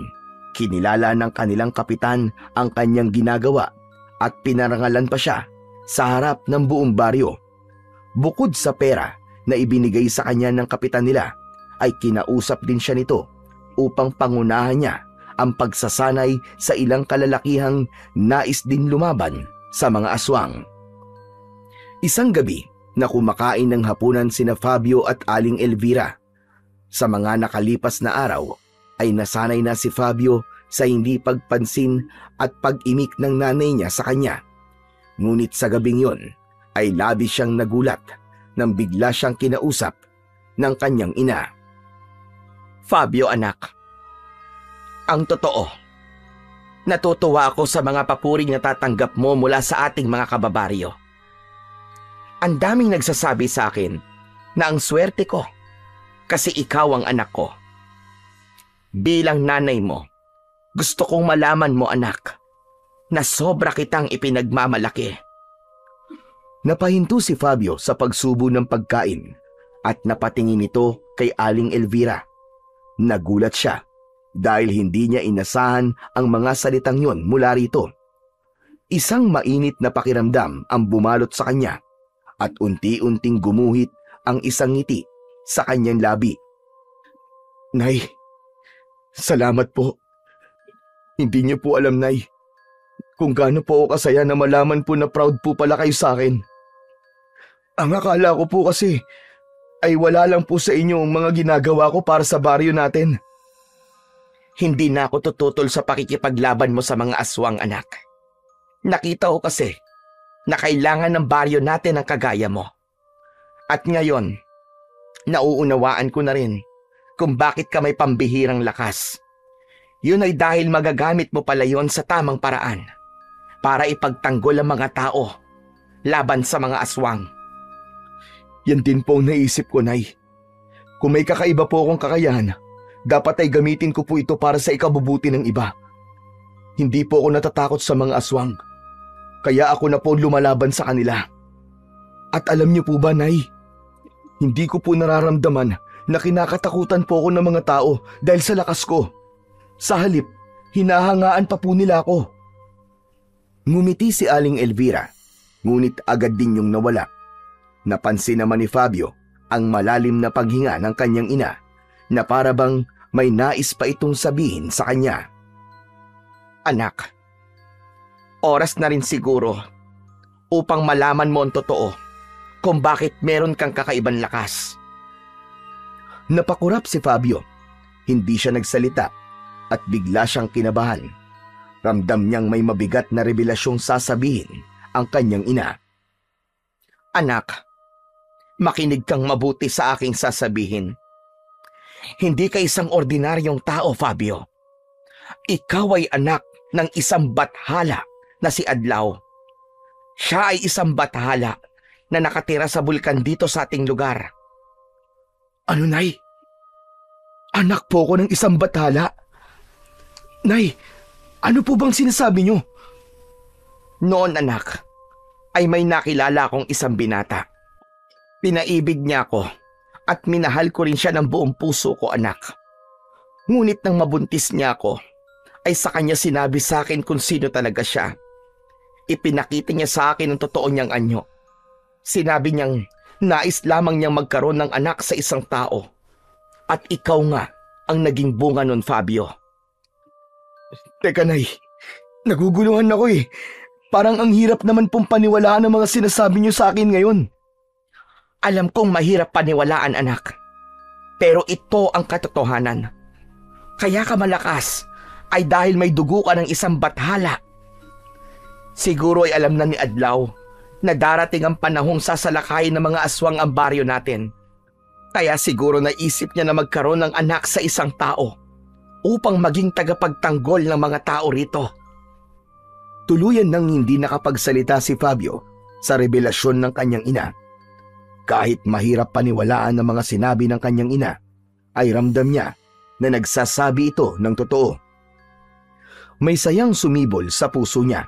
kinilala ng kanilang kapitan ang kanyang ginagawa at pinarangalan pa siya sa harap ng buong baryo. Bukod sa pera na ibinigay sa kanya ng kapitan nila, ay kinausap din siya nito upang pangunahan niya ang pagsasanay sa ilang kalalakihang nais din lumaban sa mga aswang. Isang gabi na kumakain ng hapunan sina Fabio at Aling Elvira. Sa mga nakalipas na araw ay nasanay na si Fabio sa hindi pagpansin at pag-imik ng nanay niya sa kanya. Ngunit sa gabing yon ay labis siyang nagulat nang bigla siyang kinausap ng kanyang ina. Fabio anak, ang totoo, natutuwa ako sa mga papuring natatanggap mo mula sa ating mga kababaryo. Ang daming nagsasabi sa akin na ang swerte ko kasi ikaw ang anak ko. Bilang nanay mo, gusto kong malaman mo anak na sobra kitang ipinagmamalaki. Napahinto si Fabio sa pagsubo ng pagkain at napatingin ito kay Aling Elvira. Nagulat siya dahil hindi niya inasahan ang mga salitang yon mula rito. Isang mainit na pakiramdam ang bumalot sa kanya at unti-unting gumuhit ang isang ngiti sa kanyang labi. Nay, salamat po. Hindi niyo po alam, Nay, kung gaano po ako kasaya na malaman po na proud po pala kayo sa akin. Ang akala ko po kasi ay wala lang po sa inyo ang mga ginagawa ko para sa baryo natin. Hindi na ako tututol sa pakikipaglaban mo sa mga aswang anak. Nakita ko kasi na kailangan ng baryo natin ang kagaya mo. At ngayon, nauunawaan ko na rin kung bakit ka may pambihirang lakas. Yun ay dahil magagamit mo pala yon sa tamang paraan para ipagtanggol ang mga tao laban sa mga aswang. Yan din po ang naisip ko, Nay. Kung may kakaiba po akong kakayahan, dapat ay gamitin ko po ito para sa ikabubuti ng iba. Hindi po ako natatakot sa mga aswang. Kaya ako na po lumalaban sa kanila. At alam niyo po ba, Nay, hindi ko po nararamdaman na kinakatakutan po ako ng mga tao dahil sa lakas ko. Sa halip, hinahangaan pa po nila ako. Ngumiti si Aling Elvira, ngunit agad din yung nawala. Napansin naman ni Fabio ang malalim na paghinga ng kanyang ina na para bang may nais pa itong sabihin sa kanya. Anak, oras na rin siguro upang malaman mo ang totoo kung bakit meron kang kakaibang lakas. Napakurap si Fabio. Hindi siya nagsalita at bigla siyang kinabahan. Ramdam niyang may mabigat na revelasyong sasabihin ang kanyang ina. Anak, makinig kang mabuti sa aking sasabihin. Hindi ka isang ordinaryong tao, Fabio. Ikaw ay anak ng isang bathala na si Adlaw. Siya ay isang bathala na nakatira sa bulkan dito sa ating lugar. Ano, Nay? Anak po ko ng isang bathala? Nay, ano po bang sinasabi niyo? Noon, anak, ay may nakilala akong isang binata. Pinaibig niya ako at minahal ko rin siya ng buong puso ko, anak. Ngunit nang mabuntis niya ako, ay sa kanya sinabi sa akin kung sino talaga siya. Ipinakita niya sa akin ang totoo niyang anyo. Sinabi niyang nais lamang niyang magkaroon ng anak sa isang tao. At ikaw nga ang naging bunga nun, Fabio. Teka, Nay, naguguluhan ako eh. Parang ang hirap naman pong paniwalaan ang mga sinasabi niyo sa akin ngayon. Alam kong mahirap paniwalaan, anak. Pero ito ang katotohanan. Kaya ka malakas ay dahil may dugo ka ng isang bathala. Siguro ay alam na ni Adlaw na darating ang panahong sasalakayin ng mga aswang ang baryo natin. Kaya siguro naisip niya na magkaroon ng anak sa isang tao upang maging tagapagtanggol ng mga tao rito. Tuluyan nang hindi nakapagsalita si Fabio sa revelasyon ng kanyang ina. Kahit mahirap paniwalaan ang mga sinabi ng kanyang ina, ay ramdam niya na nagsasabi ito ng totoo. May sayang sumibol sa puso niya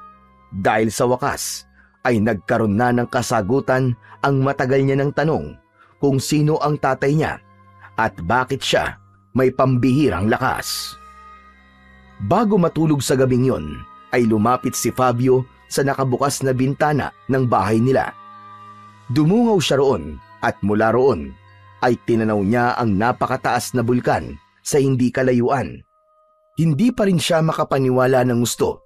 dahil sa wakas ay nagkaroon na ng kasagutan ang matagal niya ng tanong kung sino ang tatay niya at bakit siya may pambihirang lakas. Bago matulog sa gabing yon, ay lumapit si Fabio sa nakabukas na bintana ng bahay nila. Dumungaw siya roon at mula roon ay tinanaw niya ang napakataas na bulkan sa hindi kalayuan. Hindi pa rin siya makapaniwala ng gusto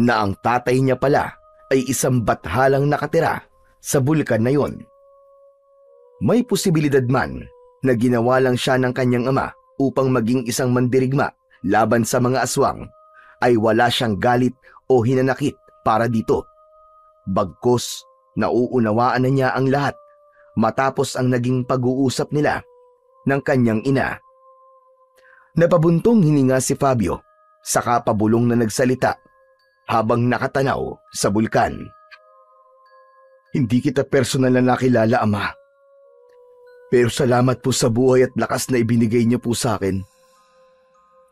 na ang tatay niya pala ay isang bathalang nakatira sa bulkan na yon. May posibilidad man na ginawa lang siya ng kanyang ama upang maging isang mandirigma laban sa mga aswang, ay wala siyang galit o hinanakit para dito. Bagkus, nauunawaan na niya ang lahat matapos ang naging pag-uusap nila ng kanyang ina. Napabuntong hininga si Fabio, saka pabulong na nagsalita habang nakatanaw sa bulkan. Hindi kita personal na nakilala, Ama. Pero salamat po sa buhay at lakas na ibinigay niyo po sa akin.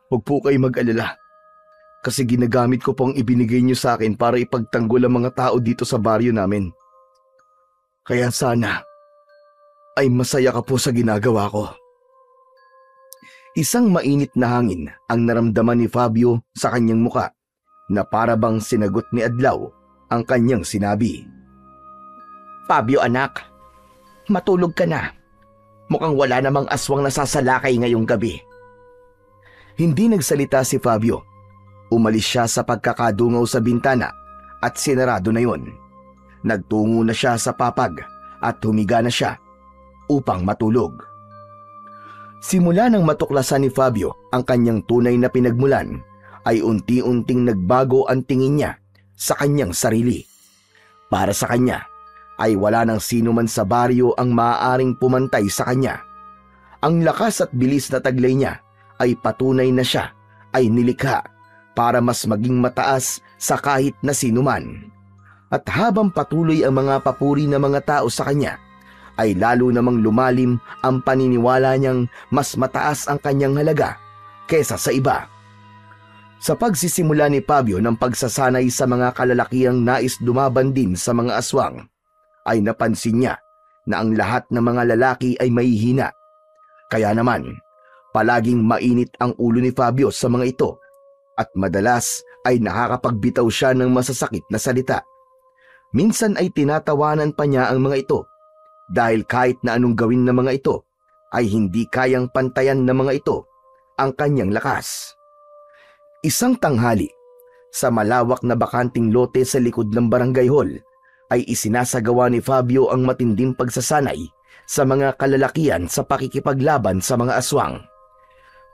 Huwag po kayo mag-alala, kasi ginagamit ko po ang ibinigay niyo sa akin para ipagtanggol ang mga tao dito sa baryo namin. Kaya sana ay masaya ka po sa ginagawa ko. Isang mainit na hangin ang naramdaman ni Fabio sa kanyang muka na para bang sinagot ni Adlaw ang kanyang sinabi. Fabio anak, matulog ka na. Mukhang wala namang aswang nasasalakay ngayong gabi. Hindi nagsalita si Fabio. Umalis siya sa pagkakadungaw sa bintana at sinarado na yon. Nagtungo na siya sa papag at humiga na siya upang matulog. Simula nang matuklasan ni Fabio ang kanyang tunay na pinagmulan, ay unti-unting nagbago ang tingin niya sa kanyang sarili. Para sa kanya, ay wala nang sino man sa baryo ang maaaring pumantay sa kanya. Ang lakas at bilis na taglay niya ay patunay na siya ay nilikha para mas maging mataas sa kahit na sino man. At habang patuloy ang mga papuri ng mga tao sa kanya, ay lalo namang lumalim ang paniniwala niyang mas mataas ang kanyang halaga kesa sa iba. Sa pagsisimula ni Fabio ng pagsasanay sa mga kalalakiang nais lumaban din sa mga aswang, ay napansin niya na ang lahat ng mga lalaki ay mahihina. Kaya naman, palaging mainit ang ulo ni Fabio sa mga ito at madalas ay nakakapagbitaw siya ng masasakit na salita. Minsan ay tinatawanan pa niya ang mga ito dahil kahit na anong gawin ng mga ito ay hindi kayang pantayan ng mga ito ang kanyang lakas. Isang tanghali, sa malawak na bakanting lote sa likod ng barangay hall, ay isinasagawa ni Fabio ang matinding pagsasanay sa mga kalalakian sa pakikipaglaban sa mga aswang.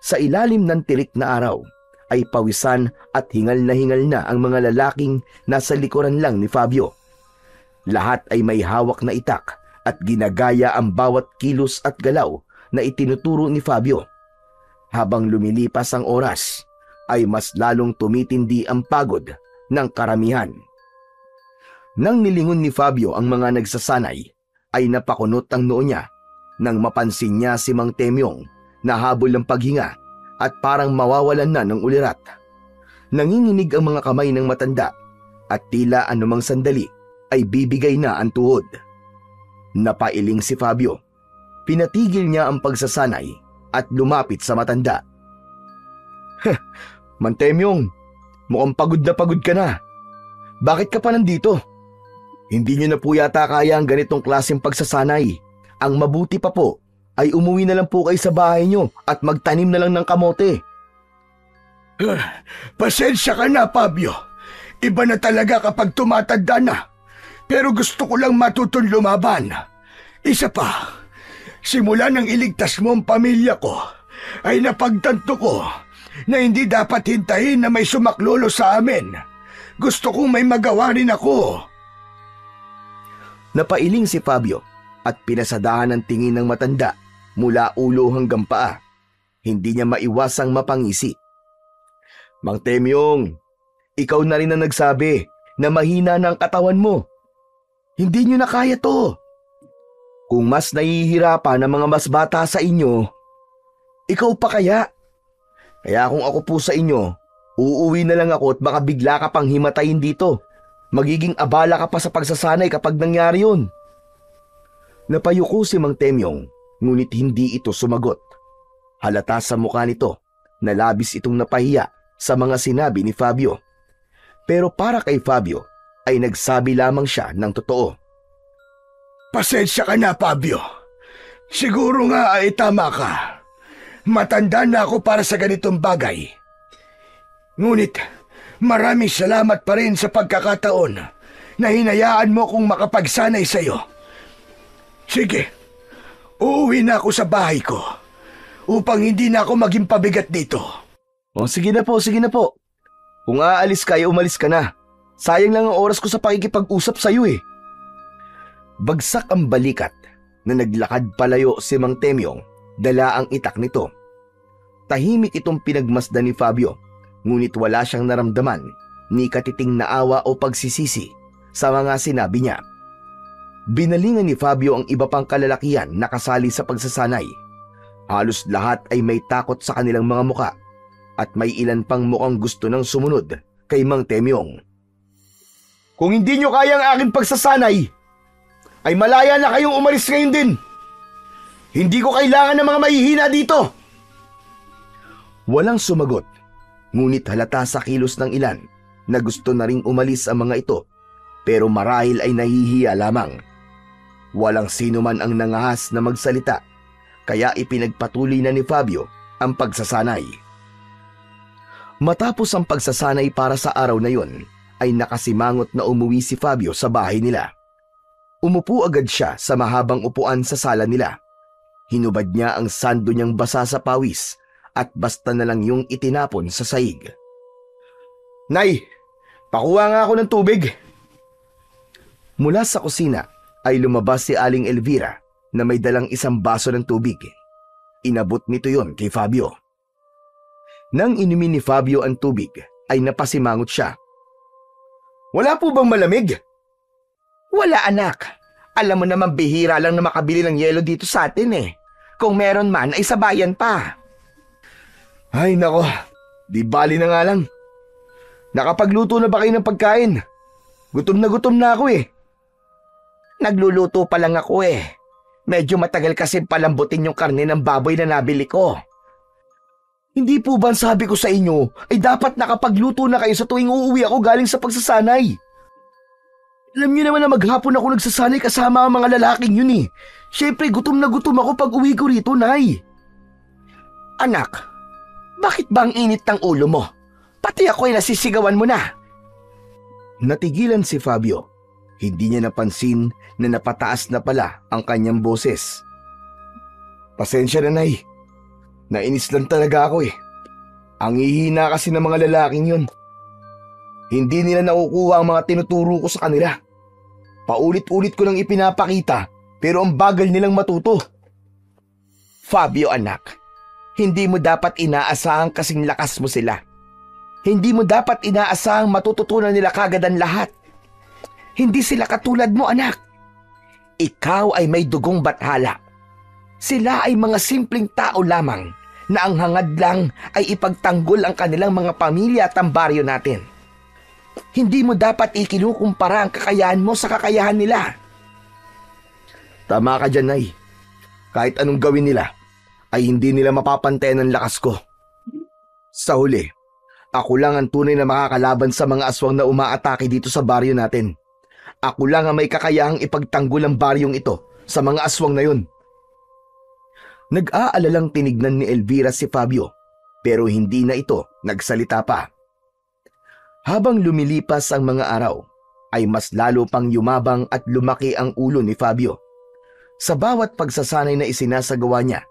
Sa ilalim ng tirik na araw, ay pawisan at hingal na ang mga lalaking nasa likuran lang ni Fabio. Lahat ay may hawak na itak at ginagaya ang bawat kilos at galaw na itinuturo ni Fabio. Habang lumilipas ang oras, ay mas lalong tumitindi ang pagod ng karamihan. Nang nilingon ni Fabio ang mga nagsasanay, ay napakunot ang noo niya nang mapansin niya si Mang Temyong na habol ng paghinga at parang mawawalan na ng ulirat. Nanginginig ang mga kamay ng matanda at tila anumang sandali ay bibigay na ang tuhod. Napailing si Fabio. Pinatigil niya ang pagsasanay at lumapit sa matanda. Mang Temyong, mukhang pagod ka na. Bakit ka pa nandito? Hindi niyo na po yata kaya ang ganitong klaseng pagsasanay. Ang mabuti pa po ay umuwi na lang po kayo sa bahay niyo at magtanim na lang ng kamote. Pasensya ka na, Fabio. Iba na talaga kapag tumatanda na. Pero gusto ko lang matutun lumaban. Isa pa, simula nang iligtas mo ang pamilya ko, ay napagtanto ko na hindi dapat hintayin na may sumaklolo sa amin. Gusto kong may magawa rin ako. Napailing si Fabio at pinasadahan ang tingin ng matanda mula ulo hanggang paa. Hindi niya maiwasang mapangisi. Mang Temyong, ikaw na rin ang nagsabi na mahina na ang katawan mo. Hindi niyo na kaya to. Kung mas nahihirapan ang mga mas bata sa inyo, ikaw pa kaya? Kaya kung ako po sa inyo, Uuwi na lang ako at baka bigla ka pang himatayin dito. Magiging abala ka pa sa pagsasanay kapag nangyari yun. Napayuko si Mang Temyong, ngunit hindi ito sumagot. Halata sa mukha nito na labis itong napahiya sa mga sinabi ni Fabio. Pero para kay Fabio ay nagsabi lamang siya ng totoo. Pasensya ka na, Fabio. Siguro nga ay tama ka. Matanda na ako para sa ganitong bagay. Ngunit maraming salamat pa rin sa pagkakataon na hinayaan mo kong makapagsanay sa'yo. Sige, uuwi na ako sa bahay ko upang hindi na ako maging pabigat dito. O sige na po, sige na po. Kung aalis ka, umalis ka na. Sayang lang ang oras ko sa pakikipag-usap sa'yo eh. Bagsak ang balikat na naglakad palayo si Mang Temyong, dala ang itak nito. Tahimik itong pinagmasdan ni Fabio, ngunit wala siyang naramdaman ni katiting na awa o pagsisisi sa mga sinabi niya. Binalingan ni Fabio ang iba pang kalalakihan na kasali sa pagsasanay. Halos lahat ay may takot sa kanilang mga muka at may ilan pang mukhang gusto ng sumunod kay Mang Temyong. Kung hindi nyo kaya ang aking pagsasanay, ay malaya na kayong umalis ngayon din. Hindi ko kailangan ng mga mahihina dito. Walang sumagot, ngunit halata sa kilos ng ilan na gusto na ring umalis ang mga ito, pero marahil ay nahihiya lamang. Walang sino man ang nangahas na magsalita, kaya ipinagpatuloy na ni Fabio ang pagsasanay. Matapos ang pagsasanay para sa araw na yon, ay nakasimangot na umuwi si Fabio sa bahay nila. Umupo agad siya sa mahabang upuan sa sala nila. Hinubad niya ang sando niyang basa sa pawis at basta na lang yung itinapon sa saig. Nay, pakuha nga ako ng tubig. Mula sa kusina ay lumabas si Aling Elvira na may dalang isang baso ng tubig. Inabot nito yon kay Fabio. Nang inumin ni Fabio ang tubig ay napasimangot siya. Wala po bang malamig? Wala anak. Alam mo naman bihira lang na makabili ng yelo dito sa atin eh. Kung meron man ay sa bayan pa. Ay nako, di bali na nga lang. Nakapagluto na ba kayo ng pagkain? Gutom na ako eh. Nagluluto pa lang ako eh. Medyo matagal kasi palambutin yung karne ng baboy na nabili ko. Hindi po ba sabi ko sa inyo ay dapat nakapagluto na kayo sa tuwing uuwi ako galing sa pagsasanay? Alam niyo naman na maghapon ako nagsasanay kasama ang mga lalaking yun eh. Siyempre gutom na gutom ako pag uwi ko rito, Nay. Anak, bakit ba ang init ng ulo mo? Pati ako ay nasisigawan mo na. Natigilan si Fabio. Hindi niya napansin na napataas na pala ang kanyang boses. Pasensya na, Nay. Nainis lang talaga ako eh. Ang hihina kasi ng mga lalaking yun. Hindi nila nakukuha ang mga tinuturo ko sa kanila. Paulit-ulit ko lang ipinapakita pero ang bagal nilang matuto. Fabio anak, hindi mo dapat inaasahang kasing lakas mo sila. Hindi mo dapat inaasahang matututunan nila kagad ang lahat. Hindi sila katulad mo anak. Ikaw ay may dugong bathala. Sila ay mga simpleng tao lamang na ang hangad lang ay ipagtanggol ang kanilang mga pamilya at ang baryo natin. Hindi mo dapat ikinukumpara ang kakayahan mo sa kakayahan nila. Tama ka dyan, Nay. Kahit anong gawin nila, ay hindi nila mapapantayan ang lakas ko. Sa huli, ako lang ang tunay na makakalaban sa mga aswang na umaatake dito sa baryo natin. Ako lang ang may kakayahang ipagtanggol ang baryong ito sa mga aswang na yun. Nag-aalalang tinignan ni Elvira si Fabio, pero hindi na ito nagsalita pa. Habang lumilipas ang mga araw, ay mas lalo pang yumabang at lumaki ang ulo ni Fabio. Sa bawat pagsasanay na isinasagawa niya,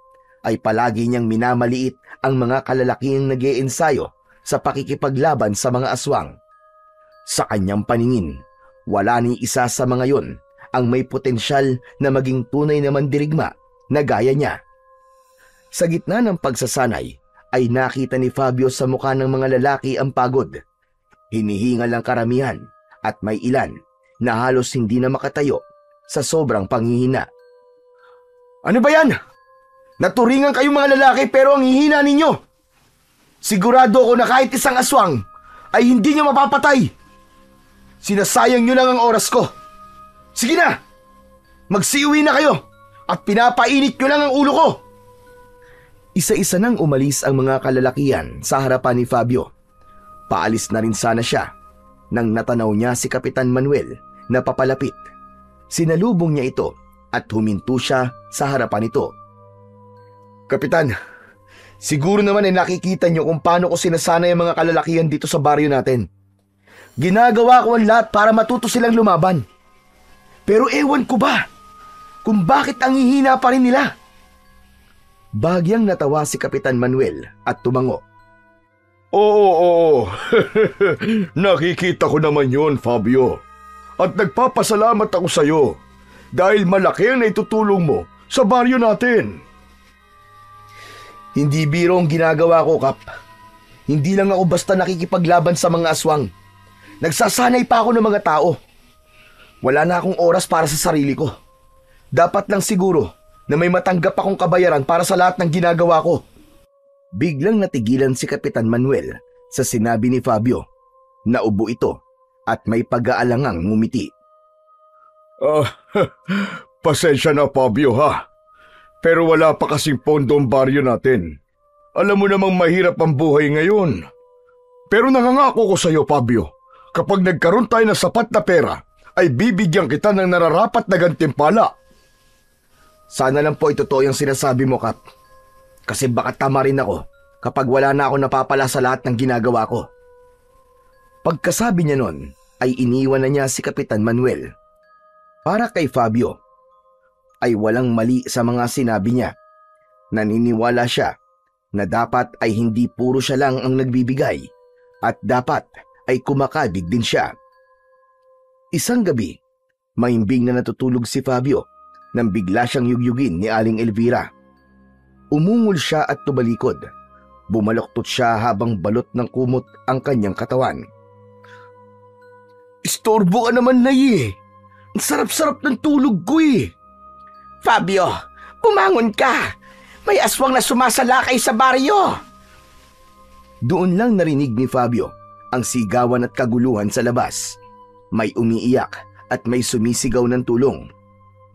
ay palagi niyang minamaliit ang mga kalalakihang nag-iensayo sa pakikipaglaban sa mga aswang. Sa kanyang paningin, wala ni isa sa mga yon ang may potensyal na maging tunay na mandirigma na gaya niya. Sa gitna ng pagsasanay, ay nakita ni Fabio sa mukha ng mga lalaki ang pagod. Hinihingal ang karamihan at may ilan na halos hindi na makatayo sa sobrang panghihina. Ano ba yan? Naturingan kayong mga lalaki pero ang hihina ninyo. Sigurado ako na kahit isang aswang ay hindi niyo mapapatay. Sinasayang niyo lang ang oras ko. Sige na! Magsiuwi na kayo at pinapainit niyo lang ang ulo ko. Isa-isa nang umalis ang mga kalalakihan sa harapan ni Fabio. Paalis na rin sana siya nang natanaw niya si Kapitan Manuel na papalapit. Sinalubong niya ito at huminto siya sa harapan nito. Kapitan, siguro naman ay nakikita niyo kung paano ko sinasanay ang mga kalalakihan dito sa baryo natin. Ginagawa ko ang lahat para matuto silang lumaban. Pero ewan ko ba kung bakit ang hihina pa rin nila? Bagyang natawa si Kapitan Manuel at tumango. Oo. Nakikita ko naman yon, Fabio. At nagpapasalamat ako sa iyo dahil malaki ang naitutulong mo sa baryo natin. Hindi biro ang ginagawa ko, Kap. Hindi lang ako basta nakikipaglaban sa mga aswang. Nagsasanay pa ako ng mga tao. Wala na akong oras para sa sarili ko. Dapat lang siguro na may matanggap akong kabayaran para sa lahat ng ginagawa ko. Biglang natigilan si Kapitan Manuel sa sinabi ni Fabio. Naubo ito at may pag-aalangang ngumiti. Pasensya na, Fabio, ha? Pero wala pa kasing pondo ang baryo natin. Alam mo namang mahirap ang buhay ngayon. Pero nangangako ko sa iyo, Fabio, kapag nagkaroon tayo ng sapat na pera, ay bibigyan kita ng nararapat na gantimpala. Sana lang po ito yung sinasabi mo, Kap. Kasi baka tama rin ako kapag wala na ako napapala sa lahat ng ginagawa ko. Pagkasabi niya nun, ay iniwan na niya si Kapitan Manuel. Para kay Fabio, ay walang mali sa mga sinabi niya. Naniniwala siya na dapat ay hindi puro siya lang ang nagbibigay at dapat ay kumakabig din siya. Isang gabi, maimbing na natutulog si Fabio nang bigla siyang yugyugin ni Aling Elvira. Umungol siya at tumalikod. Bumaloktot siya habang balot ng kumot ang kanyang katawan. Istorbo ka naman, Nay. Ang sarap-sarap ng tulog ko eh. Fabio, bumangon ka! May aswang na sumasalakay sa baryo! Doon lang narinig ni Fabio ang sigawan at kaguluhan sa labas. May umiiyak at may sumisigaw ng tulong.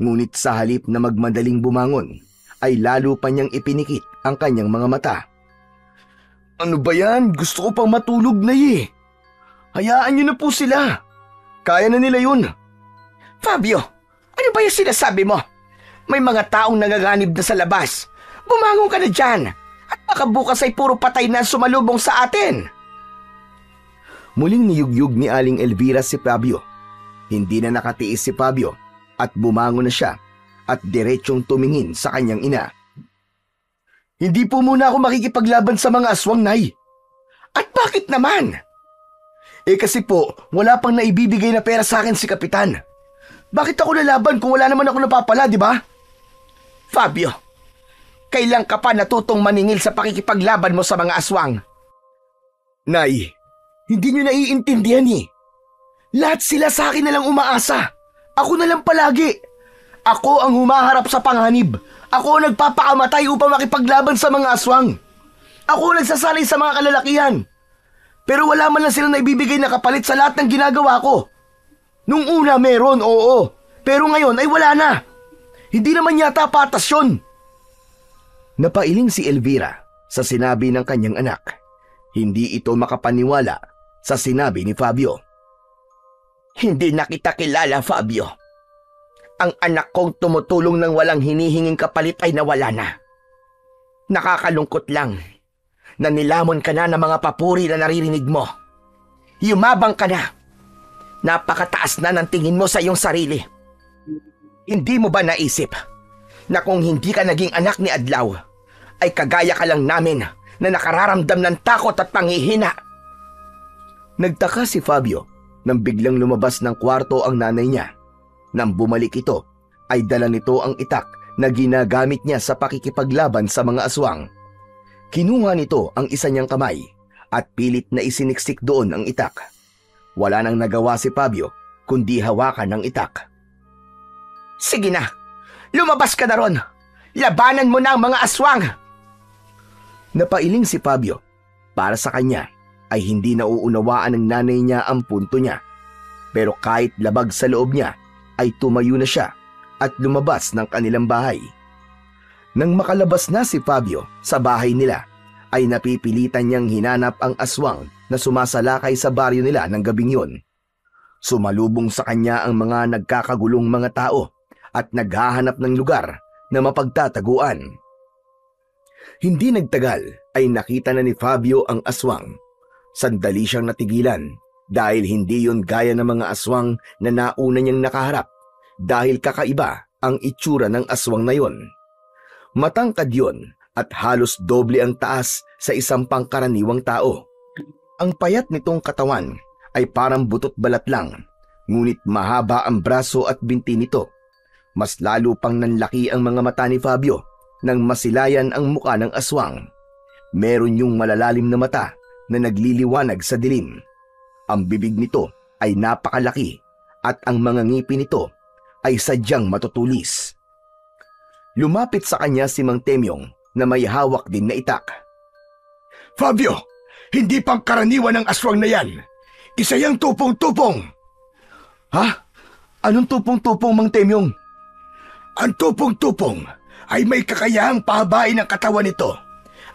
Ngunit sa halip na magmadaling bumangon, ay lalo pa niyang ipinikit ang kanyang mga mata. Ano ba yan? Gusto ko pang matulog, Nay. Hayaan niyo na po sila. Kaya na nila yun. Fabio, ano ba yung sinasabi mo? May mga taong nangaganib na sa labas. Bumangon ka na dyan. At baka bukas ay puro patay na sumalubong sa atin. Muling niyugyug ni Aling Elvira si Fabio. Hindi na nakatiis si Fabio at bumangon na siya at diretsyong tumingin sa kanyang ina. Hindi po muna ako makikipaglaban sa mga aswang, Nay. At bakit naman? Kasi po, wala pang naibibigay na pera sa akin si Kapitan. Bakit ako lalaban kung wala naman ako napapala, di ba? Fabio, kailan ka pa natutong maningil sa pakikipaglaban mo sa mga aswang? Nay, hindi niyo naiintindihan eh. Lahat sila sa akin na lang umaasa. Ako na lang palagi. Ako ang humaharap sa panganib. Ako ang nagpapakamatay upang makipaglaban sa mga aswang. Ako ang nagsasanay sa mga kalalakihan. Pero wala man lang sila na ibibigay na kapalit sa lahat ng ginagawa ko. Nung una meron, oo. Pero ngayon ay wala na. Hindi naman yata patas yun. Napailing si Elvira sa sinabi ng kanyang anak. Hindi ito makapaniwala sa sinabi ni Fabio. Hindi na kita kilala, Fabio. Ang anak kong tumutulong ng walang hinihinging kapalit ay nawala na. Nakakalungkot lang na nilamon ka na ng mga papuri na naririnig mo. Yumabang ka na. Napakataas na ng tingin mo sa iyong sarili. Hindi mo ba naisip na kung hindi ka naging anak ni Adlaw, ay kagaya ka lang namin na nakararamdam ng takot at panghihina? Nagtaka si Fabio nang biglang lumabas ng kwarto ang nanay niya. Nang bumalik ito, ay dala nito ang itak na ginagamit niya sa pakikipaglaban sa mga aswang. Kinuha nito ang isa niyang kamay at pilit na isiniksik doon ang itak. Wala nang nagawa si Fabio kundi hawakan ang itak. Sige na, lumabas ka na ron. Labanan mo na ang mga aswang. Napailing si Fabio Para sa kanya ay hindi nauunawaan ng nanay niya ang punto niya. Pero kahit labag sa loob niya ay tumayo na siya at lumabas ng kanilang bahay. Nang makalabas na si Fabio sa bahay nila ay napipilitan niyang hinanap ang aswang na sumasalakay sa baryo nila ng gabing yun. Sumalubong sa kanya ang mga nagkakagulong mga tao at naghahanap ng lugar na mapagtataguan. Hindi nagtagal ay nakita na ni Fabio ang aswang. Sandali siyang natigilan dahil hindi yun gaya ng mga aswang na nauna niyang nakaharap dahil kakaiba ang itsura ng aswang na yon. Matangkad yon at halos doble ang taas sa isang pangkaraniwang tao. Ang payat nitong katawan ay parang butot balat lang, ngunit mahaba ang braso at binti nito. Mas lalo pang nanlaki ang mga mata ni Fabio nang masilayan ang muka ng aswang. Meron yung malalalim na mata na nagliliwanag sa dilim. Ang bibig nito ay napakalaki at ang mga ngipin nito ay sadyang matutulis. Lumapit sa kanya si Mang Temyong na may hawak din na itak. Fabio, hindi pang karaniwan ang aswang na yan. Isa yang tupong-tupong. Ha? Anong tupong-tupong, Mang Temyong? Ang tupong-tupong ay may kakayahang pahabain ang katawan nito.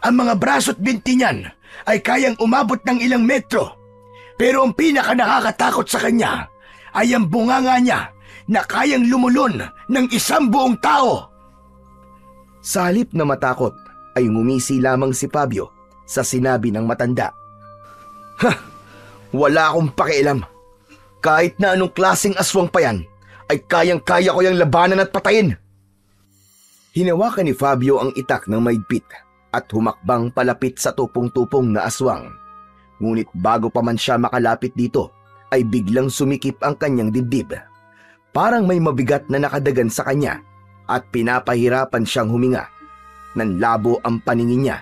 Ang mga braso't binti niyan ay kayang umabot ng ilang metro. Pero ang pinaka nakakatakot sa kanya ay ang bunganga niya na kayang lumulon ng isang buong tao. Sa halip na matakot ay ngumisi lamang si Fabio sa sinabi ng matanda. Ha! Wala akong pakialam. Kahit na anong klaseng aswang pa yan, ay kayang-kaya ko yung labanan at patayin. Hinawakan ni Fabio ang itak ng maigpit at humakbang palapit sa tupong-tupong na aswang. Ngunit bago pa man siya makalapit dito, ay biglang sumikip ang kanyang dibdib. Parang may mabigat na nakadagan sa kanya at pinapahirapan siyang huminga. Nanlabo ang paningin niya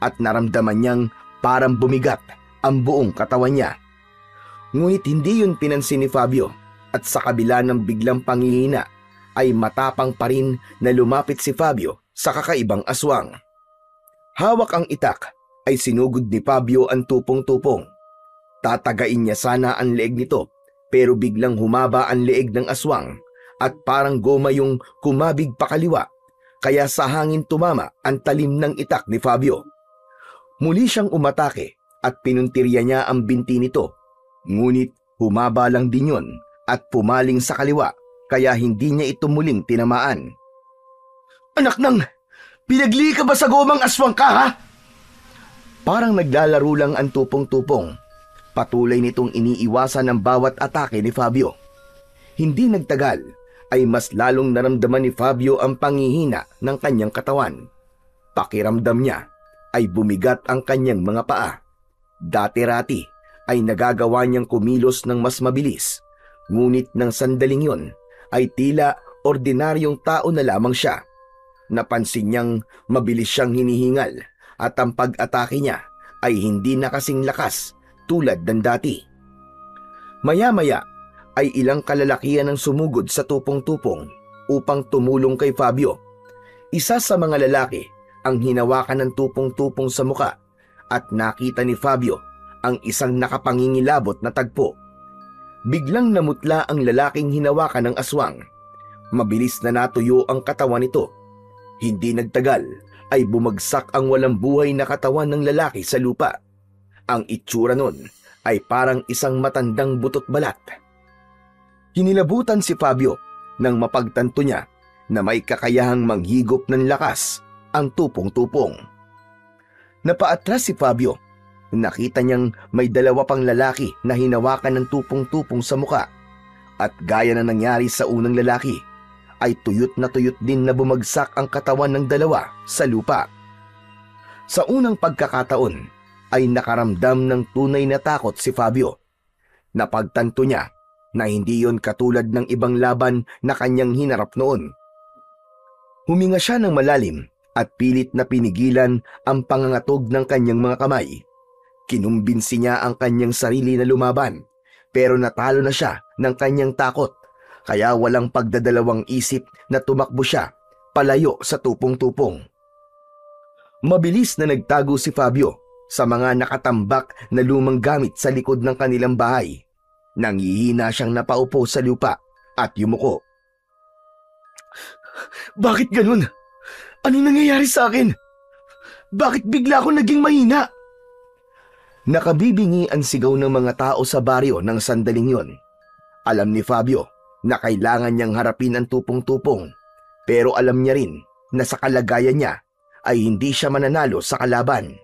at naramdaman niyang parang bumigat ang buong katawan niya. Ngunit hindi yun pinansin ni Fabio at sa kabila ng biglang panghihina ay matapang pa rin na lumapit si Fabio sa kakaibang aswang. Hawak ang itak ay sinugod ni Fabio ang tupong-tupong. Tatagain niya sana ang leeg nito pero biglang humaba ang leeg ng aswang at parang goma yung kumabig pakaliwa kaya sa hangin tumama ang talim ng itak ni Fabio. Muli siyang umatake at pinuntirya niya ang binti nito. Ngunit humaba lang din yun at pumaling sa kaliwa kaya hindi niya ito muling tinamaan. Anak nang, pinagli ka ba sa gomang aswang ka ha? Parang naglalaro lang ang tupong-tupong. Patuloy nitong iniiwasan ang bawat atake ni Fabio. Hindi nagtagal ay mas lalong naramdaman ni Fabio ang panghihina ng kanyang katawan. Pakiramdam niya ay bumigat ang kanyang mga paa. Dati-rati ay nagagawa niyang kumilos ng mas mabilis. Ngunit ng sandaling yon ay tila ordinaryong tao na lamang siya. Napansin niyang mabilis siyang hinihingal at ang pag-atake niya ay hindi na kasing lakas tulad ng dati. Maya-maya ay ilang kalalakihan ang sumugod sa tupong-tupong upang tumulong kay Fabio. Isa sa mga lalaki ang hinawakan ng tupong-tupong sa muka at nakita ni Fabio ang isang nakapangingilabot na tagpo. Biglang namutla ang lalaking hinawakan ng aswang. Mabilis na natuyo ang katawan nito. Hindi nagtagal ay bumagsak ang walang buhay na katawan ng lalaki sa lupa. Ang itsura nun ay parang isang matandang butot balat. Hinilabutan si Fabio nang mapagtanto niya na may kakayahang manghigop ng lakas ang tupong-tupong. Napaatras si Fabio. Nakita niyang may dalawa pang lalaki na hinawakan ng tupong-tupong sa muka. At gaya na nangyari sa unang lalaki, ay tuyot na tuyot din na bumagsak ang katawan ng dalawa sa lupa. Sa unang pagkakataon ay nakaramdam ng tunay na takot si Fabio. Napagtanto niya na hindi yon katulad ng ibang laban na kanyang hinarap noon. Huminga siya ng malalim at pilit na pinigilan ang pangangatog ng kanyang mga kamay. Kinumbinsi niya ang kanyang sarili na lumaban, pero natalo na siya ng kanyang takot, kaya walang pagdadalawang isip na tumakbo siya palayo sa tupong-tupong. Mabilis na nagtago si Fabio sa mga nakatambak na lumang gamit sa likod ng kanilang bahay. Nangihina siyang napaupo sa lupa at yumuko. Bakit ganun? Ano nangyayari sa akin? Bakit bigla ako naging mahina? Nakabibingi ang sigaw ng mga tao sa baryo ng sandaling yon. Alam ni Fabio na kailangan niyang harapin ang tupong-tupong, pero alam niya rin na sa kalagayan niya ay hindi siya mananalo sa kalaban.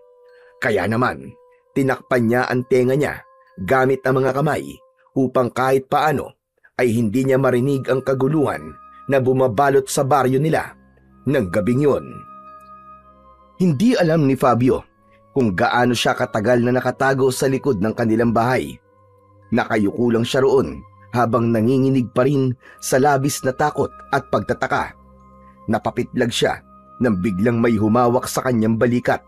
Kaya naman, tinakpan niya ang tenga niya gamit ang mga kamay upang kahit paano ay hindi niya marinig ang kaguluhan na bumabalot sa baryo nila ng gabing yon. Hindi alam ni Fabio kung gaano siya katagal na nakatago sa likod ng kanilang bahay. Nakayuko lang siya roon habang nanginginig pa rin sa labis na takot at pagtataka. Napapitlag siya nang biglang may humawak sa kanyang balikat.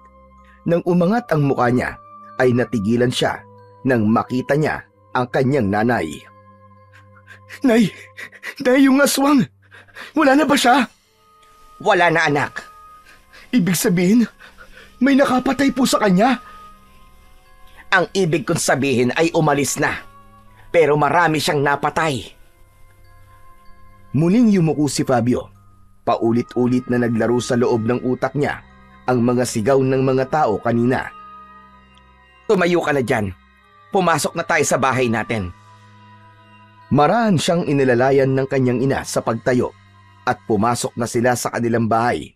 Nang umangat ang mukha niya ay natigilan siya nang makita niya ang kanyang nanay. Nay, yung aswang, wala na ba siya? Wala na, anak. Ibig sabihin, may nakapatay po sa kanya? Ang ibig kong sabihin ay umalis na, pero marami siyang napatay. Muling yumuko si Fabio. Paulit-ulit na naglaro sa loob ng utak niya ang mga sigaw ng mga tao kanina. Tumayo ka na dyan. Pumasok na tayo sa bahay natin. Marahan siyang inilalayan ng kanyang ina sa pagtayo at pumasok na sila sa kanilang bahay.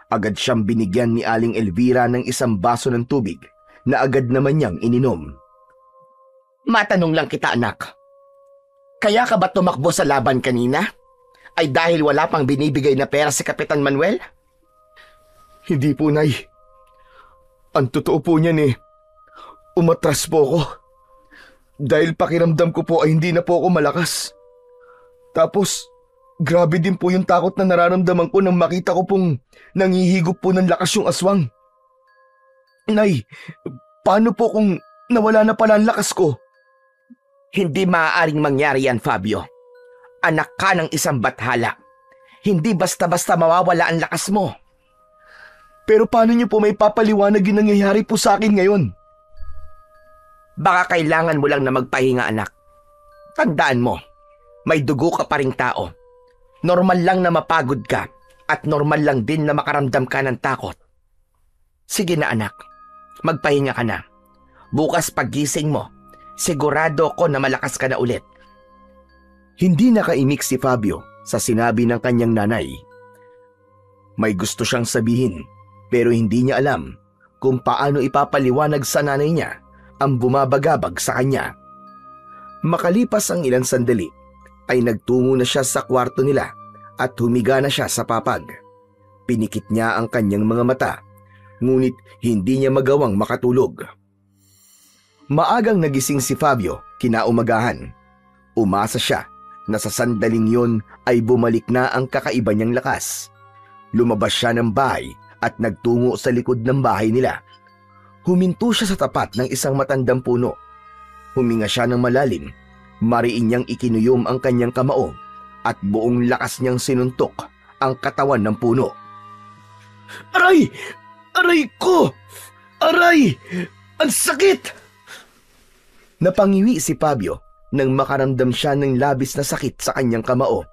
Agad siyang binigyan ni Aling Elvira ng isang baso ng tubig na agad naman niyang ininom. Matanong lang kita, anak. Kaya ka ba tumakbo sa laban kanina? Ay dahil wala pang binibigay na pera si Kapitan Manuel? Hindi po, Nay. Ang totoo po niyan umatras po ako. Dahil pakiramdam ko po ay hindi na po ako malakas. Tapos, grabe din po yung takot na nararamdaman ko nang makita ko pong nangihigop po ng lakas yung aswang. Nay, paano po kung nawala na pala ang lakas ko? Hindi maaaring mangyari yan, Fabio. Anak ka ng isang bathala. Hindi basta-basta mawawala ang lakas mo. Pero paano niyo po may papaliwanag yung nangyayari po sa akin ngayon? Baka kailangan mo lang na magpahinga, anak. Tandaan mo, may dugo ka pa ring tao. Normal lang na mapagod ka at normal lang din na makaramdam ka ng takot. Sige na, anak. Magpahinga ka na. Bukas paggising mo, sigurado ko na malakas ka na ulit. Hindi nakaimik si Fabio sa sinabi ng kanyang nanay. May gusto siyang sabihin pero hindi niya alam kung paano ipapaliwanag sa nanay niya ang bumabagabag sa kanya. Makalipas ang ilang sandali ay nagtungo na siya sa kwarto nila at humiga na siya sa papag. Pinikit niya ang kanyang mga mata, ngunit hindi niya magawang makatulog. Maagang nagising si Fabio kinaumagahan. Umasa siya na sa sandaling yon ay bumalik na ang kakaiba niyang lakas. Lumabas siya ng bahay at nagtungo sa likod ng bahay nila. Huminto siya sa tapat ng isang matandang puno. Huminga siya ng malalim. Mariin niyang ikinuyom ang kanyang kamao at buong lakas niyang sinuntok ang katawan ng puno. Aray! Aray ko! Aray! Ang sakit! Napangiwi si Fabio nang makaramdam siya ng labis na sakit sa kanyang kamao.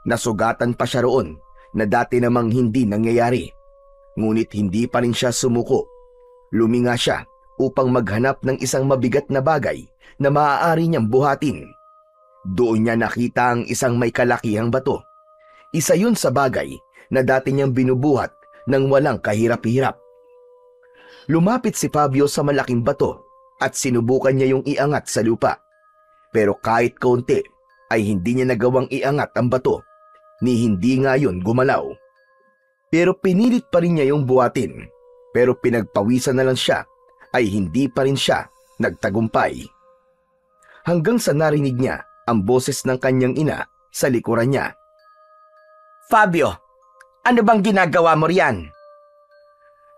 Nasugatan pa siya roon na dati namang hindi nangyayari. Ngunit hindi pa rin siya sumuko. Luminga siya upang maghanap ng isang mabigat na bagay na maaari niyang buhatin. Doon niya nakita ang isang may kalakihang bato. Isa yun sa bagay na dati niyang binubuhat nang walang kahirap-hirap. Lumapit si Fabio sa malaking bato at sinubukan niya yung iangat sa lupa. Pero kahit kaunti ay hindi niya nagawang iangat ang bato, ni hindi nga yun gumalaw. Pero pinilit pa rin niya yung buhatin, pero pinagpawisan na lang siya ay hindi pa rin siya nagtagumpay. Hanggang sa narinig niya ang boses ng kanyang ina sa likuran niya. Fabio, ano bang ginagawa mo riyan?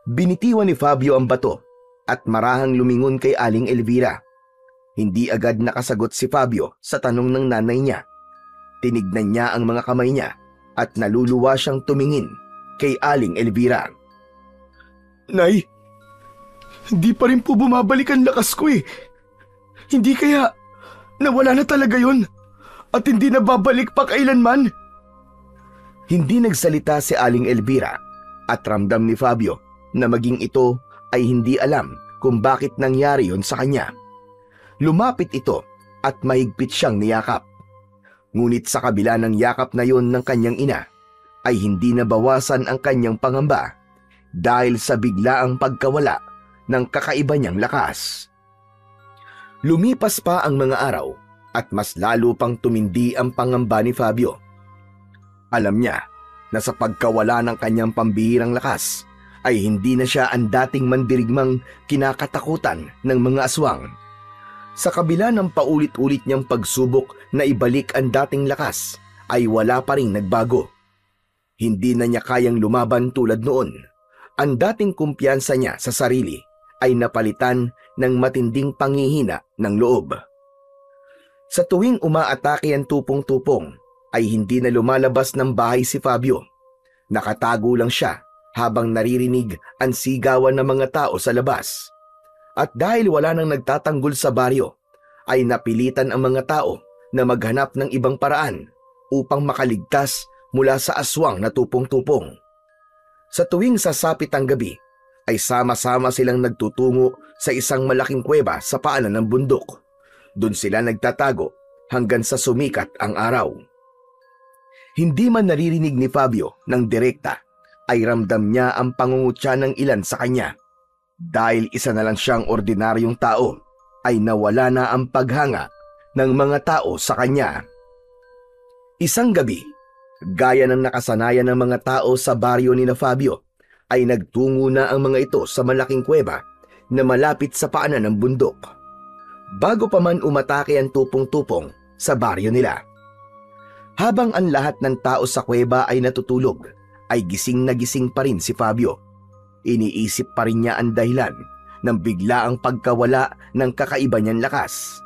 Binitiwan ni Fabio ang bato at marahang lumingon kay Aling Elvira. Hindi agad nakasagot si Fabio sa tanong ng nanay niya. Tinignan niya ang mga kamay niya at naluluwa siyang tumingin kay Aling Elvira. Nay! Hindi pa rin po bumabalik ang lakas ko eh. Hindi kaya nawala na talaga yun at hindi na babalik pa kailanman? Hindi nagsalita si Aling Elvira at ramdam ni Fabio na maging ito ay hindi alam kung bakit nangyari yon sa kanya. Lumapit ito at mahigpit siyang niyakap. Ngunit sa kabila ng yakap na yon ng kanyang ina, ay hindi nabawasan ang kanyang pangamba dahil sa biglaang pagkawala ng kakaiba niyang lakas. Lumipas pa ang mga araw at mas lalo pang tumindi ang pangamba ni Fabio. Alam niya na sa pagkawala ng kanyang pambihirang lakas ay hindi na siya ang dating mandirigmang kinakatakutan ng mga aswang. Sa kabila ng paulit-ulit niyang pagsubok na ibalik ang dating lakas, ay wala pa ring nagbago. Hindi na niya kayang lumaban tulad noon. Ang dating kumpiyansa niya sa sarili ay napalitan ng matinding panghihina ng loob. Sa tuwing umaatake ang tupong-tupong, ay hindi na lumalabas ng bahay si Fabio. Nakatago lang siya habang naririnig ang sigawan ng mga tao sa labas. At dahil wala nang nagtatanggol sa baryo, ay napilitan ang mga tao na maghanap ng ibang paraan upang makaligtas mula sa aswang na tupong-tupong. Sa tuwing sasapit ang gabi, ay sama-sama silang nagtutungo sa isang malaking kuweba sa paanan ng bundok. Doon sila nagtatago hanggang sa sumikat ang araw. Hindi man naririnig ni Fabio ng direkta, ay ramdam niya ang pangungutya ng ilan sa kanya. Dahil isa na lang siyang ordinaryong tao, ay nawala na ang paghanga ng mga tao sa kanya. Isang gabi, gaya ng nakasanayan ng mga tao sa baryo ni na Fabio, ay nagtungo na ang mga ito sa malaking kuweba na malapit sa paanan ng bundok. Bago pa man umatake ang tupong-tupong sa baryo nila. Habang ang lahat ng tao sa kuweba ay natutulog, ay gising na gising pa rin si Fabio. Iniisip pa rin niya ang dahilan ng biglaang pagkawala ng kakaiba niyang lakas.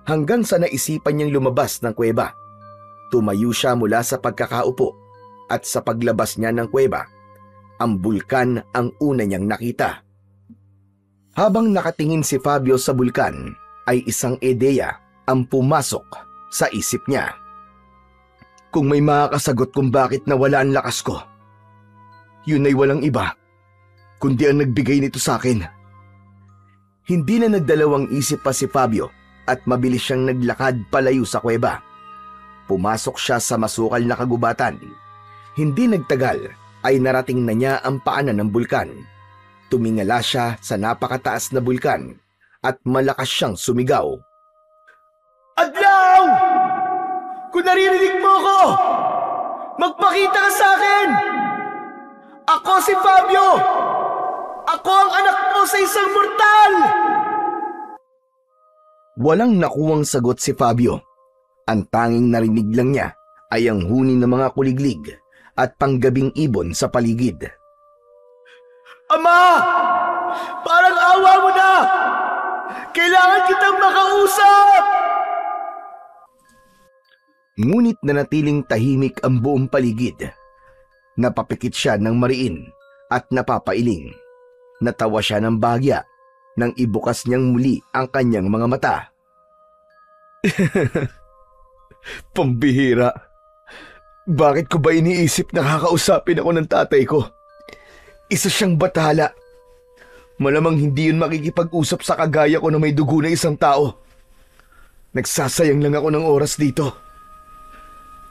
Hanggang sa naisipan niyang lumabas ng kuweba. Tumayo siya mula sa pagkakaupo at sa paglabas niya ng kuweba, ang bulkan ang una niyang nakita. Habang nakatingin si Fabio sa bulkan, ay isang ideya ang pumasok sa isip niya. Kung may makakasagot kung bakit nawala ang lakas ko, yun ay walang iba kundi ang nagbigay nito sa akin. Hindi na nagdalawang isip pa si Fabio at mabilis siyang naglakad palayo sa kuweba. Pumasok siya sa masukal na kagubatan. Hindi nagtagal ay narating na niya ang paanan ng bulkan. Tumingala siya sa napakataas na bulkan at malakas siyang sumigaw. Adlaw! Kung naririnig mo ako, magpakita ka sa akin! Ako si Fabio! Ako ang anak mo sa isang mortal! Walang nakuwang sagot si Fabio. Ang tanging narinig lang niya ay ang huni ng mga kuliglig at panggabing ibon sa paligid. Ama! Parang awa mo na! Kailangan kitang makausap! Ngunit nanatiling tahimik ang buong paligid. Napapikit siya ng mariin at napapailing. Natawa siya ng bahagya nang ibukas niyang muli ang kanyang mga mata. Pambihira. Bakit ko ba iniisip na kakausapin ako ng tatay ko? Isa siyang bathala. Malamang hindi yun makikipag-usap sa kagaya ko na may dugo na isang tao. Nagsasayang lang ako ng oras dito.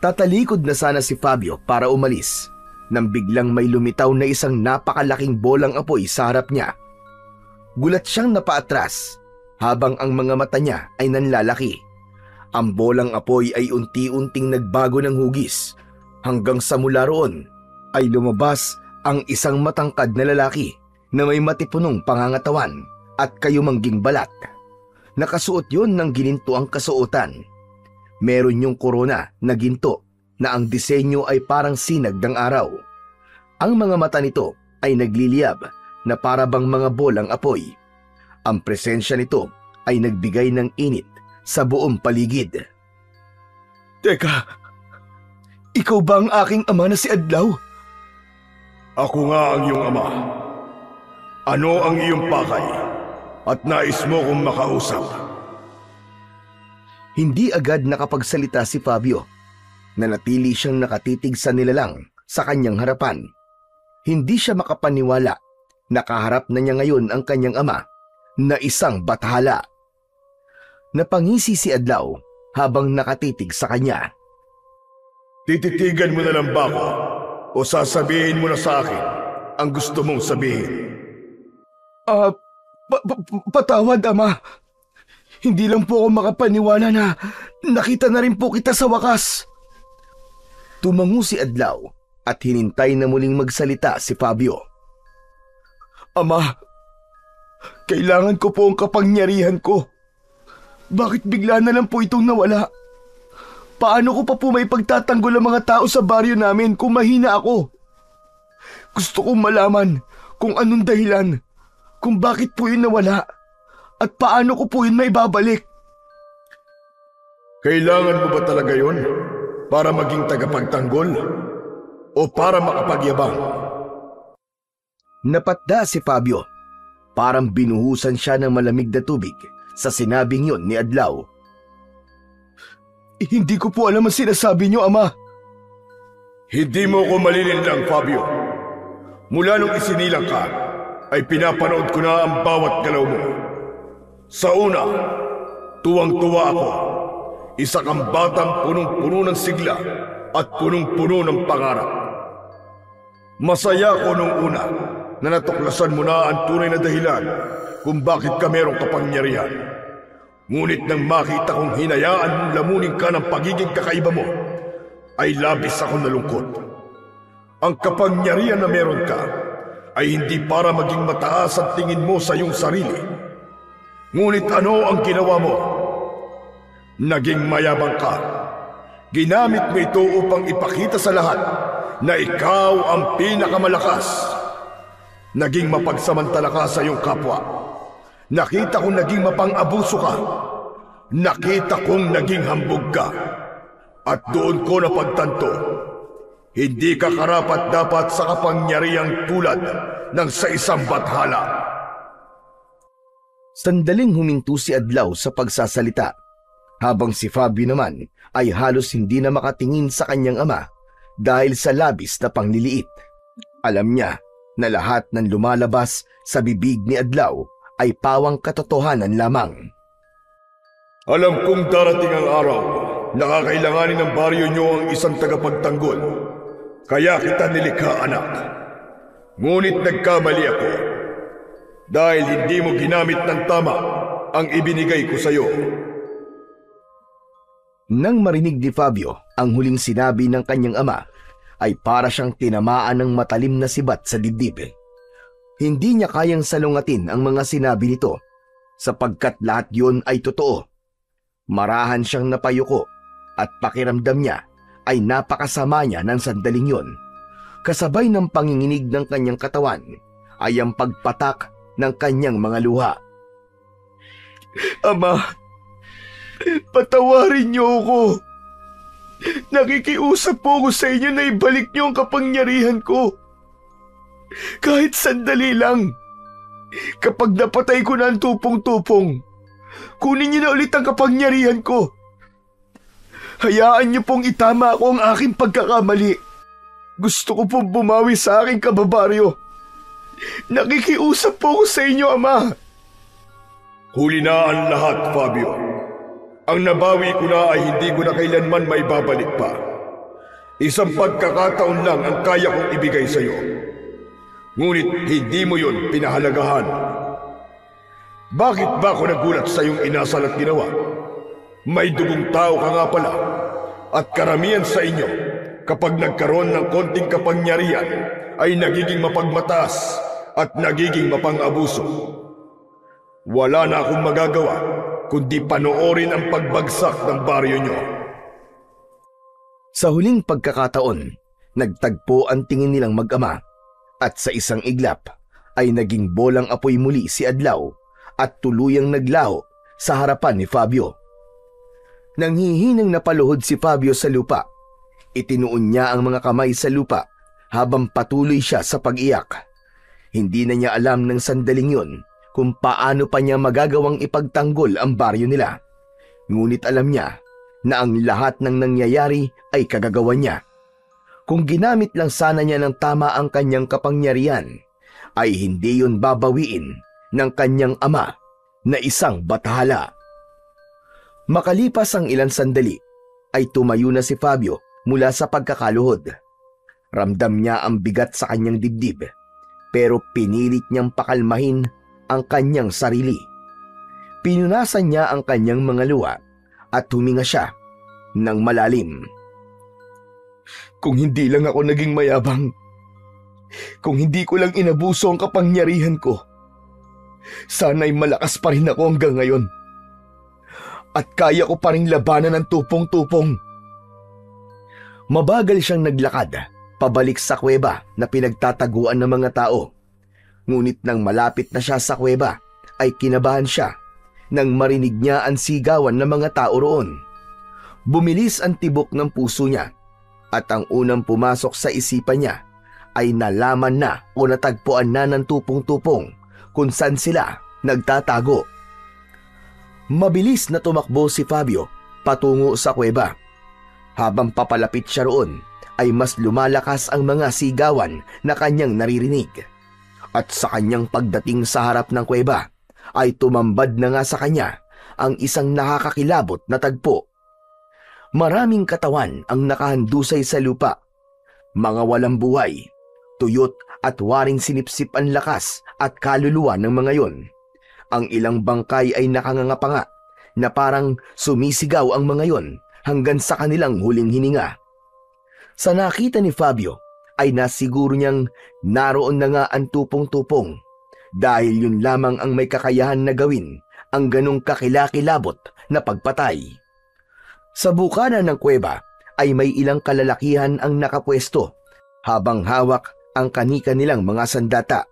Tatalikod na sana si Fabio para umalis nang biglang may lumitaw na isang napakalaking bolang apoy sa harap niya. Gulat siyang napaatras habang ang mga mata niya ay nanlalaki. Ang bolang apoy ay unti-unting nagbago ng hugis hanggang sa mula roon ay lumabas ang isang matangkad na lalaki na may matipunong pangangatawan at kayumangging balat. Nakasuot yon ng gininto ang kasuotan. Meron yung korona na ginto na ang disenyo ay parang sinag ng araw. Ang mga mata nito ay nagliliyab na para bang mga bolang apoy. Ang presensya nito ay nagbigay ng init sa buong paligid. Teka, ikaw ba ang aking ama na si Adlaw? Ako nga ang iyong ama. Ano ang iyong pakay? At nais mo kong makausap? Hindi agad nakapagsalita si Fabio. Nanatili siyang nakatitig sa nilalang sa kanyang harapan. Hindi siya makapaniwala. Nakaharap na niya ngayon ang kanyang ama na isang bathala. Napangisi si Adlaw habang nakatitig sa kanya. Tititigan mo na lang ba ako? O sasabihin mo na sa akin ang gusto mong sabihin? Patawad, Ama. Hindi lang po ako makapaniwala na nakita na rin po kita sa wakas. Tumango si Adlaw at hinintay na muling magsalita si Fabio. Ama, kailangan ko po ang kapangyarihan ko. Bakit bigla na lang po itong nawala? Paano ko pa po may pagtatanggol ang mga tao sa baryo namin kung mahina ako? Gusto kong malaman kung anong dahilan, kung bakit po yun nawala, at paano ko po yun maibabalik. Kailangan mo ba talaga yun para maging tagapagtanggol o para makapagyabang? Napatda si Fabio. Parang binuhusan siya ng malamig na tubig sa sinabing yun ni Adlaw. Hindi ko po alam ang sinasabi niyo, Ama. Hindi mo ko malilinlang, Fabio. Mula nung isinilang ka, ay pinapanood ko na ang bawat galaw mo. Sa una, tuwang-tuwa ako. Isa kang batang punong-puno ng sigla at punong-puno ng pangarap. Masaya ko nung una na natuklasan mo na ang tunay na dahilan kung bakit ka merong kapangyarihan. Ngunit nang makita kong hinayaan mong lamunin ka ng pagiging kakaiba mo, ay labis akong nalungkot. Ang kapangyarihan na meron ka ay hindi para maging mataas ang tingin mo sa iyong sarili. Ngunit ano ang ginawa mo? Naging mayabang ka. Ginamit mo ito upang ipakita sa lahat na ikaw ang pinakamalakas. Naging mapagsamantala ka sa iyong kapwa. Nakita kong naging mapang-abuso ka. Nakita kong naging hambog ka. At doon ko napagtanto, hindi ka karapat-dapat sa kapangyarihang tulad ng sa isang bathala. Sandaling huminto si Adlaw sa pagsasalita, habang si Fabio naman ay halos hindi na makatingin sa kanyang ama dahil sa labis na pangliliit. Alam niya na lahat ng lumalabas sa bibig ni Adlaw ay pawang katotohanan lamang. Alam kong darating ang araw na kakailanganin ng baryo niyo ang isang tagapagtanggol. Kaya kita nilikha, anak. Ngunit nagkamali ako dahil hindi mo ginamit ng tama ang ibinigay ko sa iyo. Nang marinig ni Fabio ang huling sinabi ng kanyang ama, ay para siyang tinamaan ng matalim na sibat sa dibdib. Hindi niya kayang salungatin ang mga sinabi nito, sapagkat lahat yun ay totoo. Marahan siyang napayuko at pakiramdam niya ay napakasama niya ng sandaling yun. Kasabay ng panginginig ng kanyang katawan ay ang pagpatak ng kanyang mga luha. Ama, patawarin niyo ako. Nakikiusap po ako sa inyo na ibalik niyo ang kapangyarihan ko. Kahit sandali lang. Kapag napatay ko na ang tupong-tupong, kunin niyo na ulit ang kapangyarihan ko. Hayaan niyo pong itama ako ang aking pagkakamali. Gusto ko pong bumawi sa aking kababaryo. Nakikiusap po ako sa inyo, Ama. Huli na ang lahat, Fabio. Ang nabawi ko na ay hindi ko na kailanman maibabalik pa. Isang pagkakataon lang ang kaya kong ibigay sa iyo. Ngunit hindi mo yun pinahalagahan. Bakit ba ako nagulat sa iyong inasal at ginawa? May dugong tao ka nga pala. At karamihan sa inyo, kapag nagkaroon ng konting kapangyarihan, ay nagiging mapagmataas at nagiging mapang-abuso. Wala na akong magagawa kundi panoorin ang pagbagsak ng baryo nyo. Sa huling pagkakataon, nagtagpo ang tingin nilang mag-ama at sa isang iglap ay naging bolang apoy muli si Adlaw at tuluyang naglaho sa harapan ni Fabio. Nanghihinang napaluhod si Fabio sa lupa. Itinuon niya ang mga kamay sa lupa habang patuloy siya sa pag-iyak. Hindi na niya alam ng sandaling yun kung paano pa niya magagawang ipagtanggol ang baryo nila. Ngunit alam niya na ang lahat ng nangyayari ay kagagawan niya. Kung ginamit lang sana niya ng tama ang kanyang kapangyarihan, ay hindi yun babawiin ng kanyang ama na isang batahala. Makalipas ang ilang sandali, ay tumayo na si Fabio mula sa pagkakaluhod. Ramdam niya ang bigat sa kanyang dibdib, pero pinilit niyang pakalmahin ang kanyang sarili. Pinunasan niya ang kanyang mga luha at huminga siya ng malalim. Kung hindi lang ako naging mayabang, kung hindi ko lang inabuso ang kapangyarihan ko, sana'y malakas pa rin ako hanggang ngayon. At kaya ko pa rin labanan ng tupong-tupong. Mabagal siyang naglakad pabalik sa kuweba na pinagtataguan ng mga tao. Ngunit nang malapit na siya sa kuweba, ay kinabahan siya nang marinig niya ang sigawan ng mga tao roon. Bumilis ang tibok ng puso niya, at ang unang pumasok sa isipan niya ay nalaman na o natagpuan na ng tupong-tupong kung saan sila nagtatago. Mabilis na tumakbo si Fabio patungo sa kuweba. Habang papalapit siya roon, ay mas lumalakas ang mga sigawan na kanyang naririnig. At sa kanyang pagdating sa harap ng kuweba, ay tumambad na nga sa kanya ang isang nakakakilabot na tagpo. Maraming katawan ang nakahandusay sa lupa. Mga walang buhay, tuyot at waring sinipsip ang lakas at kaluluwa ng mga yon. Ang ilang bangkay ay nakangangapanga na parang sumisigaw ang mga yon hanggang sa kanilang huling hininga. Sa nakita ni Fabio ay nasiguro niyang naroon na nga ang tupong-tupong dahil yun lamang ang may kakayahan na gawin ang ganong kakilakilabot na pagpatay. Sa bukana ng kuweba ay may ilang kalalakihan ang nakapwesto habang hawak ang kani-kanilang mga sandata.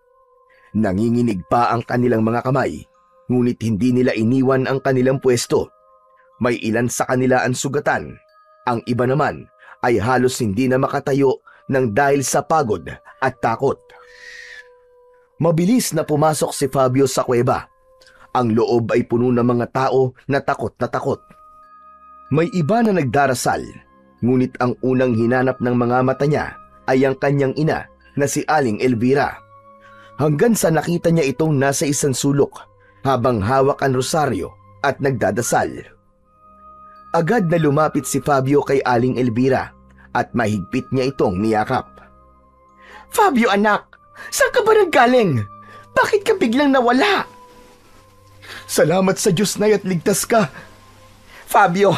Nanginginig pa ang kanilang mga kamay, ngunit hindi nila iniwan ang kanilang pwesto. May ilan sa kanila ang sugatan, ang iba naman ay halos hindi na makatayo ng dahil sa pagod at takot. Mabilis na pumasok si Fabio sa kuweba. Ang loob ay puno ng mga tao na takot na takot. May iba na nagdarasal, ngunit ang unang hinanap ng mga mata niya ay ang kanyang ina na si Aling Elvira. Hanggang sa nakita niya itong nasa isang sulok habang hawak ang rosaryo at nagdadasal. Agad na lumapit si Fabio kay Aling Elvira at mahigpit niya itong niyakap. Fabio anak, saan ka ba nanggaling? Bakit ka biglang nawala? Salamat sa Diyos na at ligtas ka. Fabio,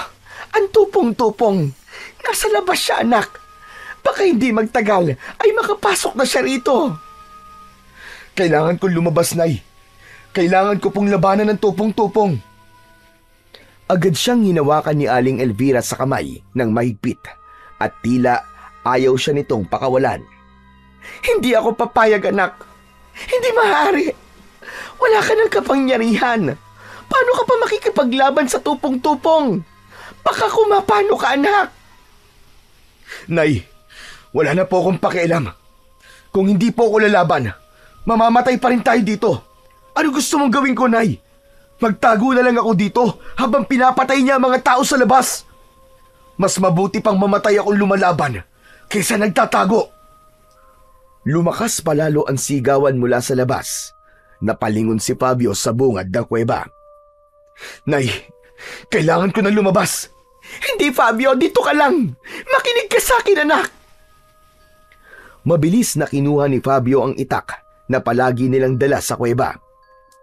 ang tupong-tupong. Nasa labas siya anak. Baka hindi magtagal ay makapasok na siya rito. Kailangan kong lumabas, Nay. Kailangan ko pong labanan ng tupong-tupong. Agad siyang hinawakan ni Aling Elvira sa kamay ng mahigpit at tila ayaw siya nitong pakawalan. Hindi ako papayag anak. Hindi maaari. Wala ka ng kapangyarihan. Paano ka pa makikipaglaban sa tupong-tupong? Baka kumapano ka anak. Nay, wala na po akong pakialam. Kung hindi po ako lalaban, mamamatay pa rin tayo dito. Ano gusto mong gawin ko, Nay? Magtago na lang ako dito habang pinapatay niya ang mga tao sa labas. Mas mabuti pang mamatay akong lumalaban kaysa nagtatago. Lumakas palalo ang sigawan mula sa labas. Napalingon si Fabio sa bungad ng kuweba. Nay, kailangan ko na lumabas. Hindi Fabio, dito ka lang. Makinig ka sa akin anak. Mabilis na kinuha ni Fabio ang itak na palagi nilang dala sa kuweba.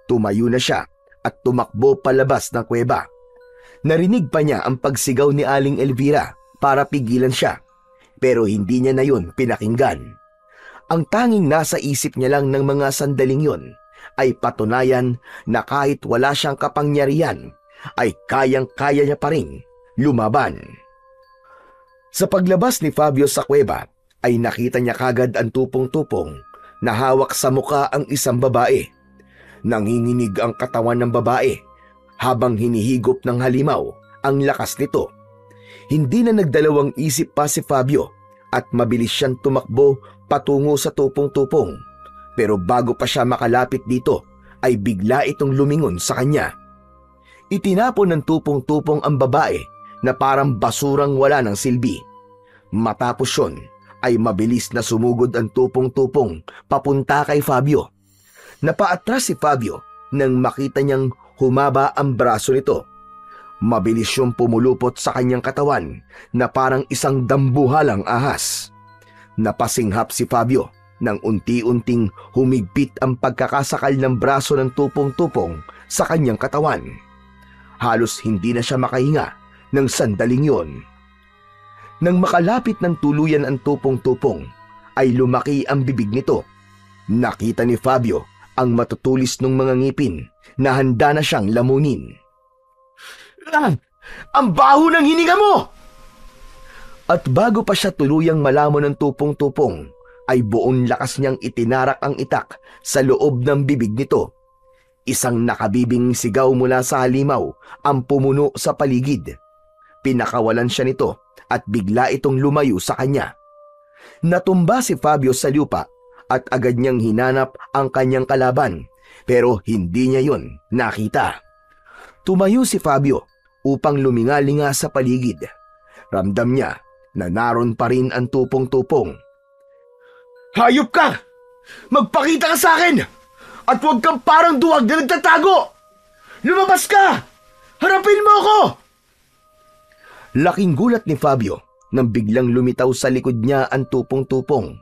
Tumayo na siya at tumakbo palabas ng kuweba. Narinig pa niya ang pagsigaw ni Aling Elvira para pigilan siya, pero hindi niya na yun pinakinggan. Ang tanging nasa isip niya lang ng mga sandaling yun ay patunayan na kahit wala siyang kapangyarihan, ay kayang-kaya niya pa rin lumaban. Sa paglabas ni Fabio sa kuweba, ay nakita niya kagad ang tupong-tupong na hawak sa muka ang isang babae. Nanginginig ang katawan ng babae habang hinihigop ng halimaw ang lakas nito. Hindi na nagdalawang isip pa si Fabio at mabilis siyang tumakbo patungo sa tupong-tupong. Pero bago pa siya makalapit dito, ay bigla itong lumingon sa kanya. Itinapon ng tupong-tupong ang babae na parang basurang wala ng silbi. Matapos yun, ay mabilis na sumugod ang tupong-tupong papunta kay Fabio. Napaatras si Fabio nang makita niyang humaba ang braso nito. Mabilis siyang pumulupot sa kanyang katawan na parang isang dambuhalang ahas. Napasinghap si Fabio nang unti-unting humigpit ang pagkakasakal ng braso ng tupong-tupong sa kanyang katawan. Halos hindi na siya makahinga ng sandaling yon. Nang makalapit ng tuluyan ang tupong-tupong, ay lumaki ang bibig nito. Nakita ni Fabio ang matutulis ng mga ngipin na handa na siyang lamunin. Ang baho ng hininga mo! At bago pa siya tuluyang malamon ng tupong-tupong, ay buong lakas niyang itinarak ang itak sa loob ng bibig nito. Isang nakabibing sigaw mula sa halimaw ang pumuno sa paligid. Pinakawalan siya nito at bigla itong lumayo sa kanya. Natumba si Fabio sa lupa at agad niyang hinanap ang kanyang kalaban, pero hindi niya yun nakita. Tumayo si Fabio upang lumingalinga sa paligid. Ramdam niya na naroon pa rin ang tupong-tupong. Hayop ka! Magpakita ka sa akin! At huwag kang parang duwag na nagtatago! Lumabas ka! Harapin mo ako! Laking gulat ni Fabio nang biglang lumitaw sa likod niya ang tupong-tupong.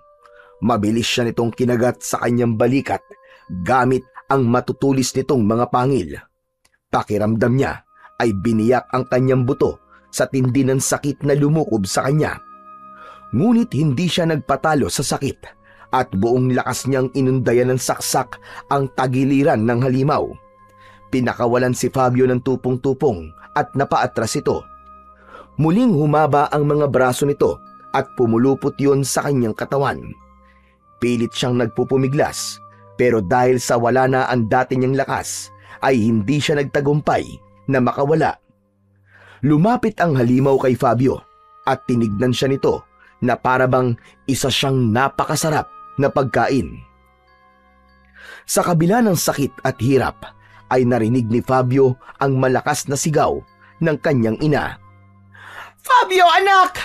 Mabilis siya nitong kinagat sa kanyang balikat gamit ang matutulis nitong mga pangil. Pakiramdam niya ay biniyak ang kanyang buto sa tindi ng sakit na lumukob sa kanya. Ngunit hindi siya nagpatalo sa sakit at buong lakas niyang inundayan ng saksak ang tagiliran ng halimaw. Pinakawalan si Fabio ng tupong-tupong at napaatras ito. Muling humaba ang mga braso nito at pumulupot yun sa kanyang katawan. Pilit siyang nagpupumiglas, pero dahil sa wala na ang dati niyang lakas, ay hindi siya nagtagumpay na makawala. Lumapit ang halimaw kay Fabio at tinignan siya nito na parabang isa siyang napakasarap na pagkain. Sa kabila ng sakit at hirap, ay narinig ni Fabio ang malakas na sigaw ng kanyang ina. Fabio, anak!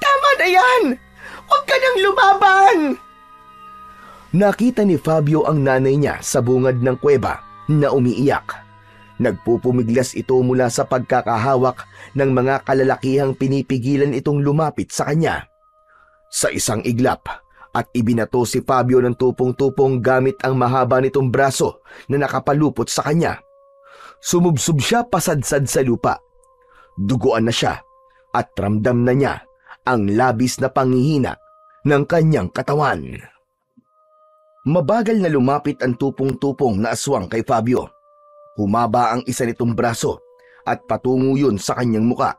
Tama na yan! Huwag ka nang lumaban! Nakita ni Fabio ang nanay niya sa bungad ng kuweba na umiiyak. Nagpupumiglas ito mula sa pagkakahawak ng mga kalalakihang pinipigilan itong lumapit sa kanya. Sa isang iglap at ibinato si Fabio ng tupong-tupong gamit ang mahaba nitong braso na nakapalupot sa kanya. Sumubsob siya pasadsad sa lupa. Duguan na siya at ramdam na niya ang labis na panghihina ng kanyang katawan. Mabagal na lumapit ang tupong-tupong na aswang kay Fabio. Humaba ang isa nitong braso at patungo yun sa kanyang muka.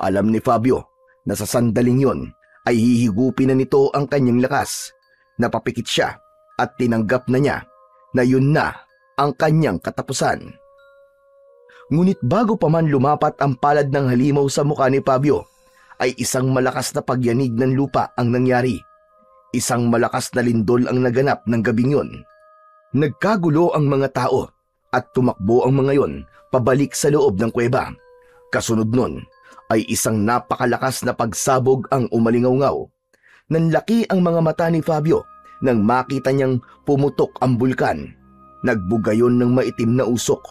Alam ni Fabio na sa sandaling yun ay hihigupin na nito ang kanyang lakas. Napapikit siya at tinanggap na niya na yun na ang kanyang katapusan. Ngunit bago pa man lumapat ang palad ng halimaw sa mukha ni Fabio, ay isang malakas na pagyanig ng lupa ang nangyari. Isang malakas na lindol ang naganap ng gabing yun. Nagkagulo ang mga tao at tumakbo ang mga yon pabalik sa loob ng kuweba. Kasunod nun ay isang napakalakas na pagsabog ang umalingaw-ngaw. Nanlaki ang mga mata ni Fabio nang makita niyang pumutok ang bulkan. Nagbugayon ng maitim na usok.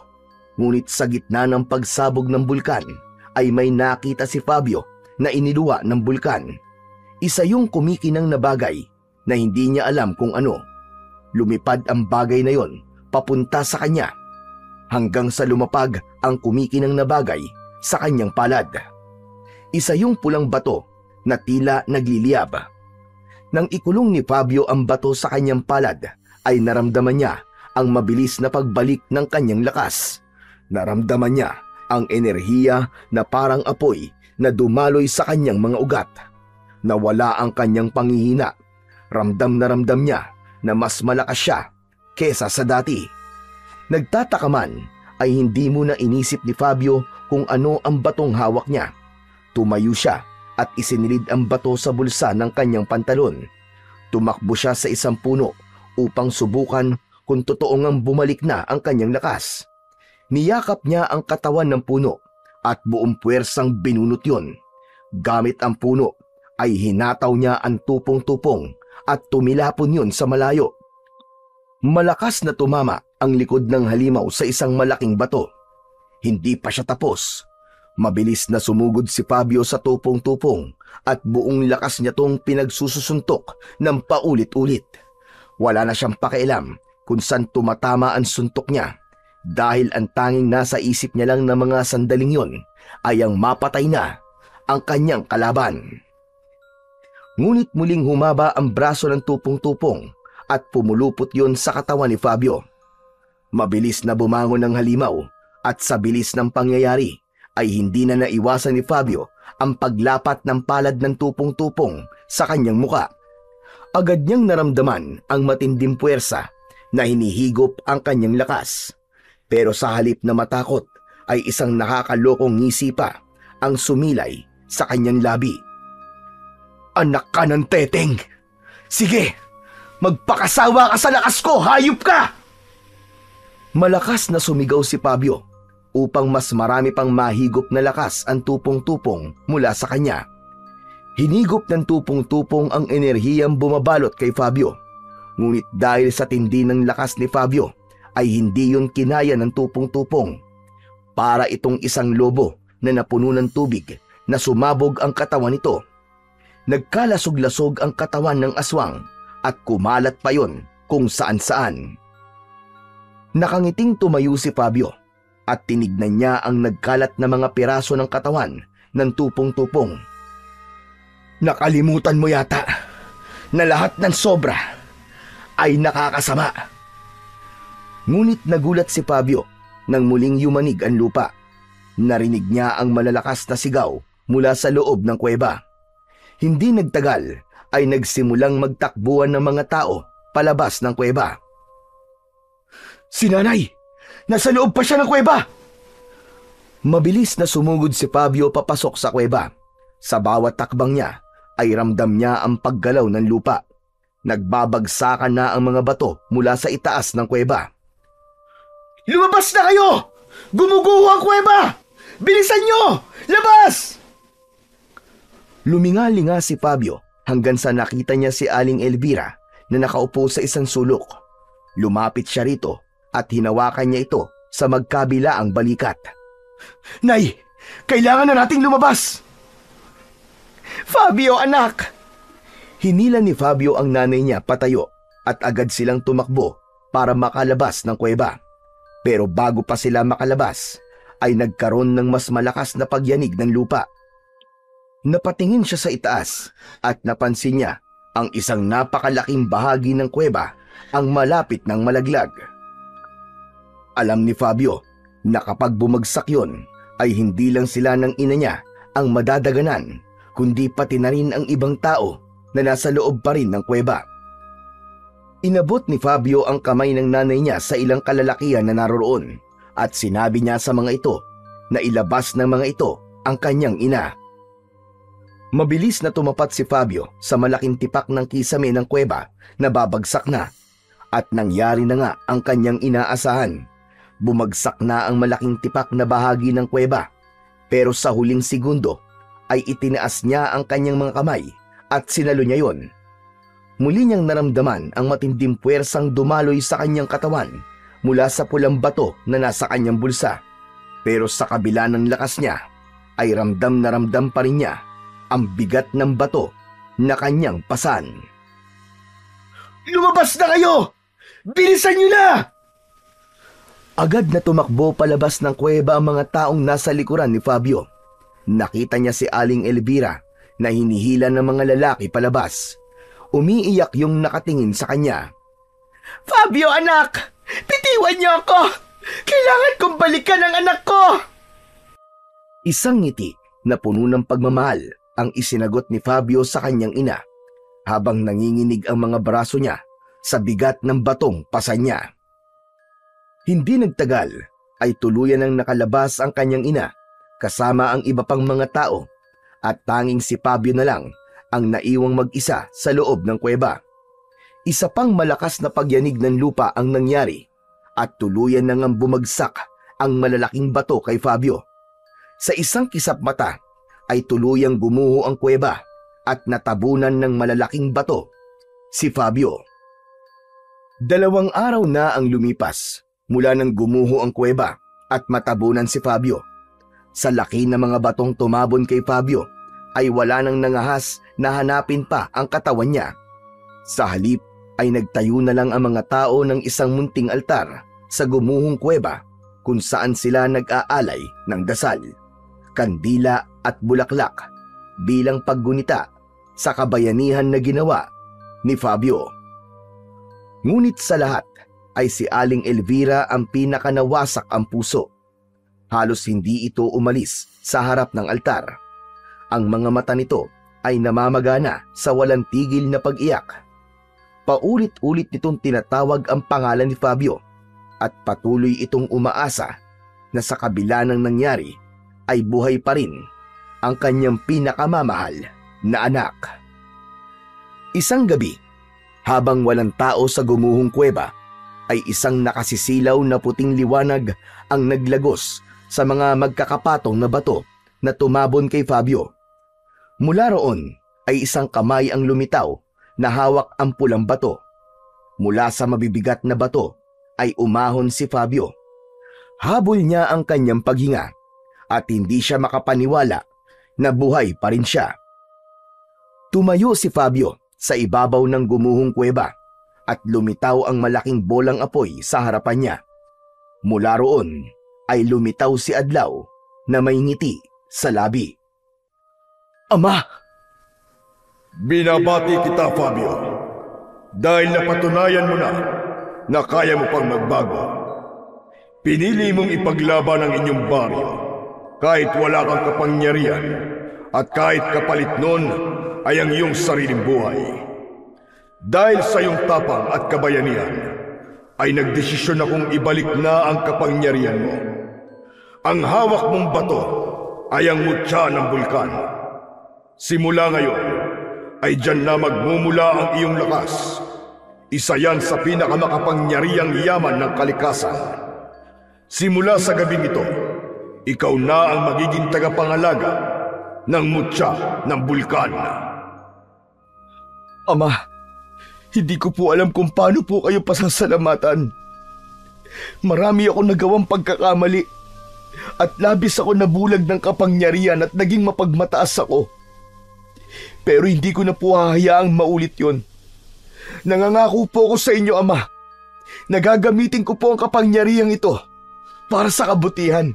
Ngunit sa gitna ng pagsabog ng bulkan ay may nakita si Fabio na iniluwa ng bulkan. Isa yung kumikinang na bagay na hindi niya alam kung ano. Lumipad ang bagay na yon papunta sa kanya hanggang sa lumapag ang kumikinang na bagay sa kanyang palad. Isa yung pulang bato na tila nagliliyab. Nang ikulong ni Fabio ang bato sa kanyang palad ay naramdaman niya ang mabilis na pagbalik ng kanyang lakas. Naramdaman niya ang enerhiya na parang apoy na dumaloy sa kanyang mga ugat. Nawala ang kanyang panghihina. Ramdam na ramdam niya na mas malakas siya kesa sa dati. Nagtataka man ay hindi muna inisip ni Fabio kung ano ang batong hawak niya. Tumayo siya at isinilid ang bato sa bulsa ng kanyang pantalon. Tumakbo siya sa isang puno upang subukan kung totoo ngang bumalik na ang kanyang lakas. Niyakap niya ang katawan ng puno at buong puwersang binunot yon. Gamit ang puno ay hinataw niya ang tupong-tupong at tumilapon yon sa malayo. Malakas na tumama ang likod ng halimaw sa isang malaking bato. Hindi pa siya tapos. Mabilis na sumugod si Fabio sa tupong-tupong at buong lakas niya tong pinagsusuntok ng paulit-ulit. Wala na siyang pakialam kung saan tumatama ang suntok niya dahil ang tanging nasa isip niya lang na mga sandaling yon ay ang mapatay na ang kanyang kalaban. Ngunit muling humaba ang braso ng tupong-tupong at pumulupot yon sa katawan ni Fabio. Mabilis na bumangon ang halimaw at sa bilis ng pangyayari ay hindi na naiwasan ni Fabio ang paglapat ng palad ng tupong-tupong sa kanyang muka. Agad niyang naramdaman ang matinding puwersa na hinihigop ang kanyang lakas. Pero sa halip na matakot ay isang nakakalokong ngisi pa ang sumilay sa kanyang labi. "Anak ka ng teteng! Sige, magpakasawa ka sa lakas ko, hayop ka!" Malakas na sumigaw si Fabio upang mas marami pang mahigop na lakas ang tupong-tupong mula sa kanya. Hinigop ng tupong-tupong ang enerhiyang bumabalot kay Fabio. Ngunit dahil sa tindi ng lakas ni Fabio ay hindi yun kinaya ng tupong-tupong. Para itong isang lobo na napuno ng tubig na sumabog ang katawan nito. Nagkalasog-lasog ang katawan ng aswang at kumalat pa yon kung saan-saan. Nakangiting tumayo si Fabio at tinignan niya ang nagkalat na mga piraso ng katawan ng tupong-tupong. "Nakalimutan mo yata na lahat ng sobra ay nakakasama." Ngunit nagulat si Fabio nang muling yumanig ang lupa. Narinig niya ang malalakas na sigaw mula sa loob ng kuweba. Hindi nagtagal ay nagsimulang magtakbuhan ng mga tao palabas ng kuweba. "Si nanay! Nasa loob pa siya ng kuweba!" Mabilis na sumugod si Fabio papasok sa kuweba. Sa bawat takbang niya ay ramdam niya ang paggalaw ng lupa. Nagbabagsakan na ang mga bato mula sa itaas ng kuweba. "Lumabas na kayo! Gumuguho ang kuweba! Bilisan nyo! Labas!" Luminga-linga si Fabio hanggang sa nakita niya si Aling Elvira na nakaupo sa isang sulok. Lumapit siya rito at hinawakan niya ito sa magkabilaang balikat. "Nay, kailangan na nating lumabas!" "Fabio, anak!" Hinila ni Fabio ang nanay niya patayo at agad silang tumakbo para makalabas ng kuweba. Pero bago pa sila makalabas, ay nagkaroon ng mas malakas na pagyanig ng lupa. Napatingin siya sa itaas at napansin niya ang isang napakalaking bahagi ng kuweba ang malapit ng malaglag. Alam ni Fabio na kapag bumagsak yon ay hindi lang sila ng ina niya ang madadaganan, kundi pati na rin ang ibang tao na nasa loob pa rin ng kuweba. Inabot ni Fabio ang kamay ng nanay niya sa ilang kalalakihan na naroroon at sinabi niya sa mga ito na ilabas ng mga ito ang kanyang ina. Mabilis na tumapat si Fabio sa malaking tipak ng kisame ng kuweba na babagsak na at nangyari na nga ang kanyang inaasahan. Bumagsak na ang malaking tipak na bahagi ng kuweba pero sa huling segundo ay itinaas niya ang kanyang mga kamay at sinalo niya yon. Muli niyang naramdaman ang matinding puwersang dumaloy sa kanyang katawan mula sa pulang bato na nasa kanyang bulsa. Pero sa kabila ng lakas niya ay ramdam na ramdam pa rin niya ang bigat ng bato na kanyang pasan. "Lumabas na kayo! Bilisan niyo na!" Agad na tumakbo palabas ng kuweba ang mga taong nasa likuran ni Fabio. Nakita niya si Aling Elvira na hinihila ng mga lalaki palabas. Umiiyak yung nakatingin sa kanya. "Fabio, anak! Bitiwan niyo ako! Kailangan kong balikan ang anak ko!" Isang ngiti na puno ng pagmamahal ang isinagot ni Fabio sa kanyang ina habang nanginginig ang mga braso niya sa bigat ng batong pasan niya. Hindi nagtagal ay tuluyan ng nakalabas ang kanyang ina kasama ang iba pang mga tao at tanging si Fabio na lang ang naiwang mag-isa sa loob ng kuweba. Isa pang malakas na pagyanig ng lupa ang nangyari at tuluyan na ngang bumagsak ang malalaking bato kay Fabio. Sa isang kisap mata ay tuluyang gumuho ang kuweba at natabunan ng malalaking bato si Fabio. 2 araw na ang lumipas mula nang gumuho ang kuweba at matabunan si Fabio. Sa laki ng mga batong tumabon kay Fabio ay wala nang nangahas na hanapin pa ang katawan niya. Sa halip ay nagtayo na lang ang mga tao ng isang munting altar sa gumuhong kuweba kung saan sila nag-aalay ng dasal, kandila at bulaklak bilang paggunita sa kabayanihan na ginawa ni Fabio. Ngunit sa lahat ay si Aling Elvira ang pinakanawasak ang puso. Halos hindi ito umalis sa harap ng altar. Ang mga mata nito ay namamagana sa walang tigil na pag-iyak. Paulit-ulit nitong tinatawag ang pangalan ni Fabio at patuloy itong umaasa na sa kabila ng nangyari ay buhay pa rin ang kanyang pinakamamahal na anak. Isang gabi, habang walang tao sa gumuhong kuweba, ay isang nakasisilaw na puting liwanag ang naglagos sa mga magkakapatong na bato na tumabon kay Fabio. Mula roon ay isang kamay ang lumitaw na hawak ang pulang bato. Mula sa mabibigat na bato ay umahon si Fabio. Habol niya ang kanyang paghinga at hindi siya makapaniwala na buhay pa rin siya. Tumayo si Fabio sa ibabaw ng gumuhong kuweba at lumitaw ang malaking bolang apoy sa harapan niya. Mula roon ay lumitaw si Adlaw na may ngiti sa labi. Ama! Binabati kita, Fabio, dahil napatunayan mo na kaya mo pang magbago. Pinili mong ipaglaban ang inyong baryo kahit wala kang kapangyarihan at kahit kapalit nun ay ang iyong sariling buhay. Dahil sa iyong tapang at kabayanihan ay nagdesisyon akong ibalik na ang kapangyarihan mo. Ang hawak mong bato ay ang mutya ng bulkan. Simula ngayon ay diyan na magmumula ang iyong lakas. Isa yan sa pinakamakapangyarihang yaman ng kalikasan. Simula sa gabing ito, ikaw na ang magiging tagapangalaga ng mutya ng bulkan. Ama, hindi ko po alam kung paano po kayo pasasalamatan. Marami akong nagawang pagkakamali at labis ako nabulag ng kapangyarihan at naging mapagmataas ako. Pero hindi ko na po hahayaang maulit yon. Nangangako po ako sa inyo, Ama, na gagamitin ko po ang kapangyarihang ito para sa kabutihan.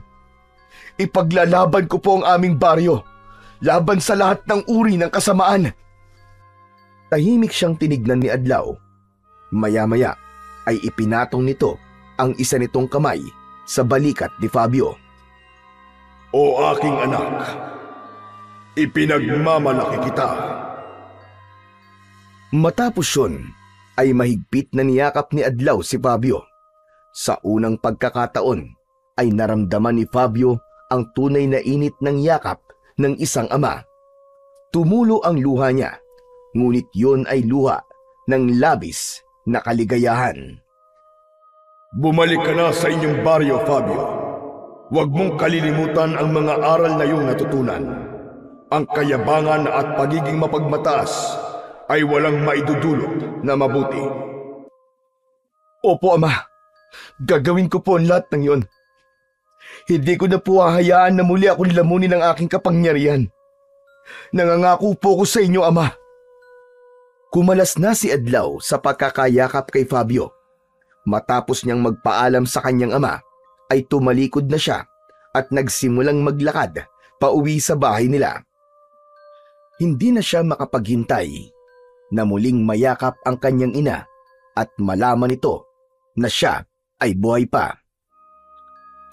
Ipaglalaban ko po ang aming baryo laban sa lahat ng uri ng kasamaan. Tahimik siyang tinignan ni Adlaw. Maya-maya ay ipinatong nito ang isa nitong kamay sa balikat ni Fabio. O aking anak, ipinagmamalaki kita. Matapos yun, ay mahigpit na niyakap ni Adlaw si Fabio. Sa unang pagkakataon, ay naramdaman ni Fabio ang tunay na init ng yakap ng isang ama. Tumulo ang luha niya, ngunit yun ay luha ng labis na kaligayahan. Bumalik ka na sa inyong baryo, Fabio. Huwag mong kalilimutan ang mga aral na iyong natutunan. Ang kayabangan at pagiging mapagmataas ay walang maidudulot na mabuti. Opo, Ama. Gagawin ko po ang lahat ng yon. Hindi ko na po hahayaan na muli akong lamunin ang aking kapangyarihan. Nangangako po ko sa inyo, Ama. Kumalas na si Adlaw sa pagkakayakap kay Fabio. Matapos niyang magpaalam sa kanyang ama, ay tumalikod na siya at nagsimulang maglakad pauwi sa bahay nila. Hindi na siya makapaghintay na muling mayakap ang kanyang ina at malaman nito na siya ay buhay pa.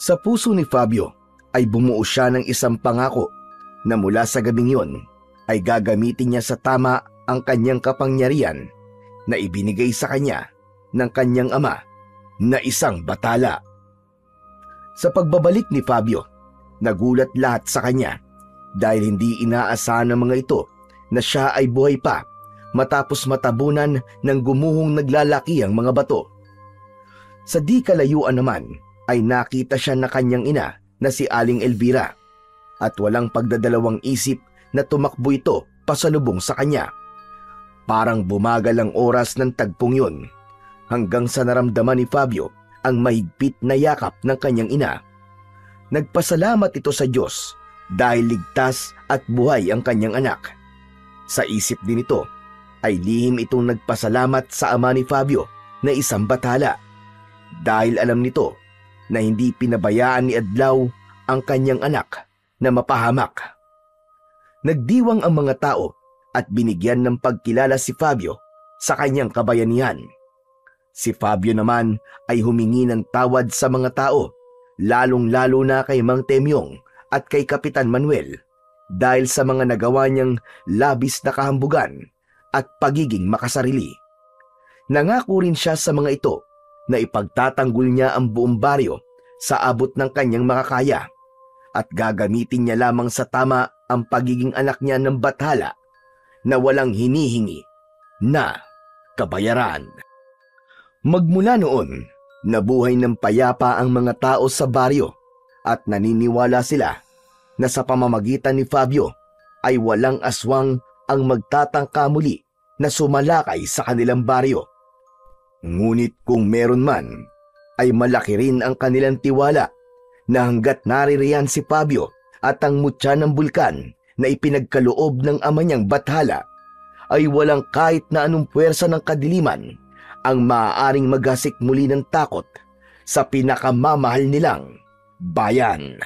Sa puso ni Fabio ay bumuo siya ng isang pangako na mula sa gabing yon ay gagamitin niya sa tama ang kanyang kapangyarihan na ibinigay sa kanya ng kanyang ama na isang batala. Sa pagbabalik ni Fabio, nagulat lahat sa kanya dahil hindi inaasahan ng mga ito na siya ay buhay pa matapos matabunan ng gumuhong naglalaki ang mga bato. Sa di kalayuan naman ay nakita siya na kanyang ina na si Aling Elvira at walang pagdadalawang isip na tumakbo ito pasalubong sa kanya. Parang bumagal ang oras ng tagpong yun hanggang sa naramdaman ni Fabio ang mahigpit na yakap ng kanyang ina. Nagpasalamat ito sa Diyos dahil ligtas at buhay ang kanyang anak. Sa isip din ito ay lihim itong nagpasalamat sa ama ni Fabio na isang bathala dahil alam nito na hindi pinabayaan ni Adlaw ang kanyang anak na mapahamak. Nagdiwang ang mga tao at binigyan ng pagkilala si Fabio sa kanyang kabayanihan. Si Fabio naman ay humingi ng tawad sa mga tao, lalong-lalo na kay Mang Temyong at kay Kapitan Manuel dahil sa mga nagawa niyang labis na kahambugan at pagiging makasarili. Nangako rin siya sa mga ito na ipagtatanggol niya ang buong baryo sa abot ng kanyang makakaya at gagamitin niya lamang sa tama ang pagiging anak niya ng bathala na walang hinihingi na kabayaran. Magmula noon, nabuhay ng payapa ang mga tao sa baryo at naniniwala sila na sa pamamagitan ni Fabio ay walang aswang ang magtatangka muli na sumalakay sa kanilang baryo. Ngunit kung meron man, ay malaki rin ang kanilang tiwala na hanggat naririyan si Fabio at ang mutya ng bulkan na ipinagkaloob ng ama niyang bathala, ay walang kahit na anong puwersa ng kadiliman ang maaaring maghasik muli ng takot sa pinakamamahal nilang bayan.